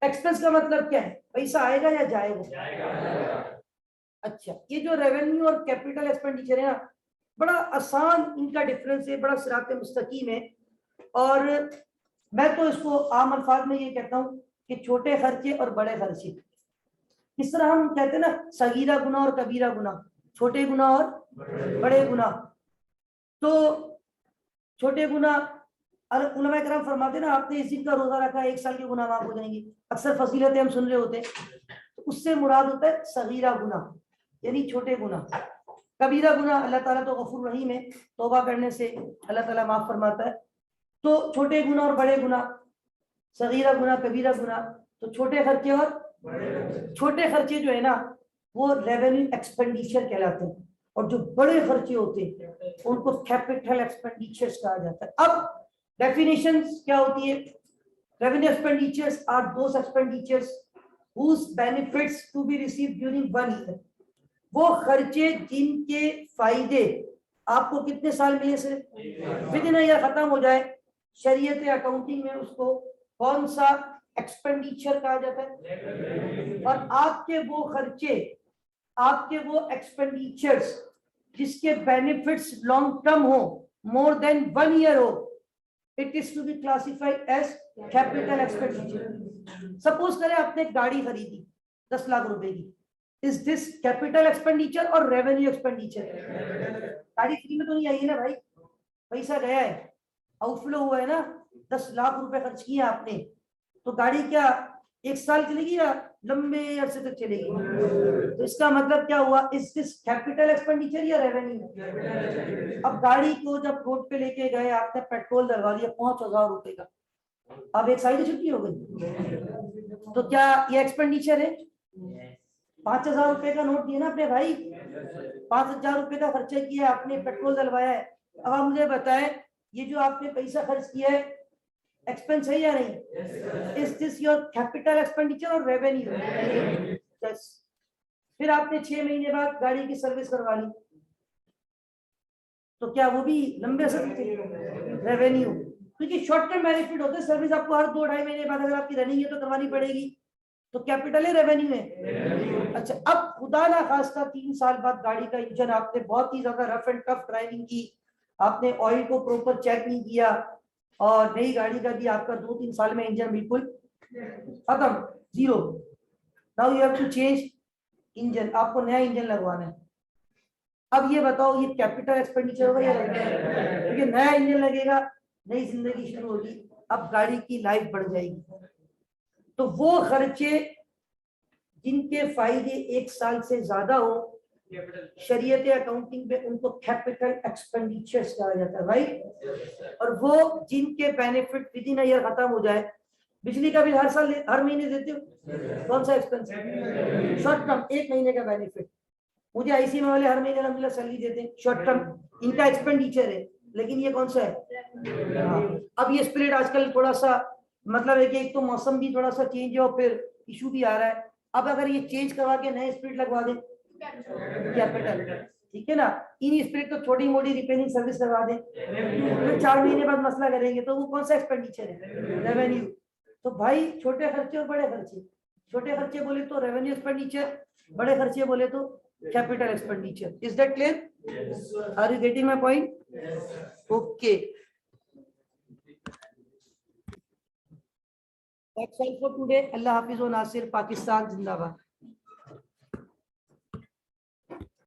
एक्सपेंस का मतलब क्या है, पैसा आएगा या जाएगा? अच्छा, ये जो रेवेन्यू और कैपिटल एक्सपेंडिचर है ना, बड़ा आसान इनका डिफरेंस है, बड़ा सिरात मुस्तकीम है। और मैं तो इसको आम अल्फाज में ये कहता हूँ कि छोटे खर्चे और बड़े खर्चे, इस तरह हम कहते हैं ना सगीरा गुना और कबीरा गुना, छोटे गुना और बड़े गुना। तो छोटे गुना उलमा करम फरमाते ना, आपने इस दिन का रोजा रखा, 1 साल के गुनाह माफ हो जाएंगे। अक्सर फजीलतें हम सुन रहे होते हैं, तो उससे मुराद होता है सगीरा गुना यानी छोटे गुना। कबीरा गुना अल्लाह ताला तो गफूर रहीम है, तौबा करने से अल्लाह ताला माफ फरमाता है। तो छोटे गुना और बड़े गुना, सगीरा गुना कबीरा गुना, तो छोटे खर्चे और छोटे खर्चे जो है ना वो रेवेन्यू एक्सपेंडिचर कहलाते हैं, और जो बड़े खर्चे होते हैं उनको कैपिटल एक्सपेंडिचर्स कहा जाता है। अब डेफिनेशंस क्या होती है? Revenue expenditures are those expenditures whose benefits to be received during 1 year. वो खर्चे जिनके फायदे आपको कितने साल मिले से विद इन ईयर खत्म हो जाए, शरीयत अकाउंटिंग में उसको कौन सा एक्सपेंडिचर कहा जाता है? और आपके वो खर्चे, आपके वो एक्सपेंडिचर्स जिसके बेनिफिट्स लॉन्ग टर्म हो, मोर देन 1 ईयर हो, it is to be classified as capital expenditure. Suppose करें आपने गाड़ी खरीदी 10 लाख रुपए की, इज दिस कैपिटल एक्सपेंडिचर और रेवेन्यू एक्सपेंडिचर? गाड़ी फ्री में तो नहीं आई है ना भाई, पैसा गया है, आउटफ्लो हुआ है ना, 10 लाख रुपए खर्च किए आपने, तो गाड़ी क्या 1 साल चलेगी या लंबे अरसे तक चलेगी? तो इसका मतलब क्या हुआ, इज दिस कैपिटल एक्सपेंडिचर या रेवेन्यू? अब गाड़ी को जब रोड पे लेके गए, आपने पेट्रोल डलवा दिया 5000 रुपए का, अब 1 साल की छुट्टी हो गई, तो क्या ये एक्सपेंडिचर है? 5000 रुपए का नोट दिया ना अपने भाई, 5000 रुपए का खर्चा किया आपने, पेट्रोल डलवाया है। अब आप मुझे बताएं, ये जो आपने पैसा खर्च किया है एक्सपेंस है या नहीं? Is this your capital expenditure और रेवेन्यू? यस। फिर आपने 6 महीने बाद गाड़ी की सर्विस करवा ली, तो क्या वो भी लंबे समय रेवेन्यू? क्योंकि शॉर्ट टर्म बेनिफिट होते हैं, सर्विस आपको हर 2-2.5 महीने बाद अगर आपकी रनिंग है तो करवानी पड़ेगी, तो कैपिटल है रेवेन्यू है? अच्छा, अब खुदा ना खास्ता 3 साल बाद गाड़ी का इंजन आपने बहुत ही ज्यादा रफ एंड टफ ड्राइविंग की, आपने ऑयल को प्रॉपर चेक नहीं किया, और नई गाड़ी का भी आपका 2-3 साल में इंजन बिल्कुल खत्म, zero. Now you have to change engine, आपको नया इंजन लगवाना है। अब ये बताओ, ये कैपिटल एक्सपेंडिचर होगा या रेवेन्यू? क्योंकि नया इंजन लगेगा, नई जिंदगी शुरू होगी, अब गाड़ी की लाइफ बढ़ जाएगी। तो वो खर्चे जिनके फायदे 1 साल से ज्यादा हो, शरीयत अकाउंटिंग में उनको कैपिटल एक्सपेंडिचर्स कहा जाता है, राइट? और वो जिनके बेनिफिट विद इन ईयर खत्म हो जाए, बिजली का बिल हर साल हर महीने देते हो, कौन सा एक्सपेंस है? शॉर्ट टर्म, 1 महीने का बेनिफिट। मुझे आईसीएम वाले हर महीने अल्हम्दुलिल्लाह सैलरी देते हैं, शॉर्ट टर्म, इनका एक्सपेंडिचर है, लेकिन ये कौन सा है? हाँ। अब ये स्प्लिट आजकल थोड़ा सा मतलब है कि एक तो मौसम भी थोड़ा सा चेंज है और फिर इशू भी आ रहा है, अब अगर ये चेंज करवा के नए स्प्लिट लगवा दें कैपिटल, ठीक है ना, इन स्प्लिट को छोटी मोटी रिपेयरिंग सर्विस करवा दें, फिर 4 महीने बाद मसला करेंगे, तो वो कौन सा एक्सपेंडिचर है? रेवेन्यू। तो भाई छोटे खर्चे और बड़े खर्चे, छोटे खर्चे बोले तो रेवेन्यू एक्सपेंडिचर, बड़े खर्चे बोले तो capital expenditure. Is that clear? Are you getting my point? Okay, that's all for today. Allah Hafiz wa Nasir, Pakistan Zindabad.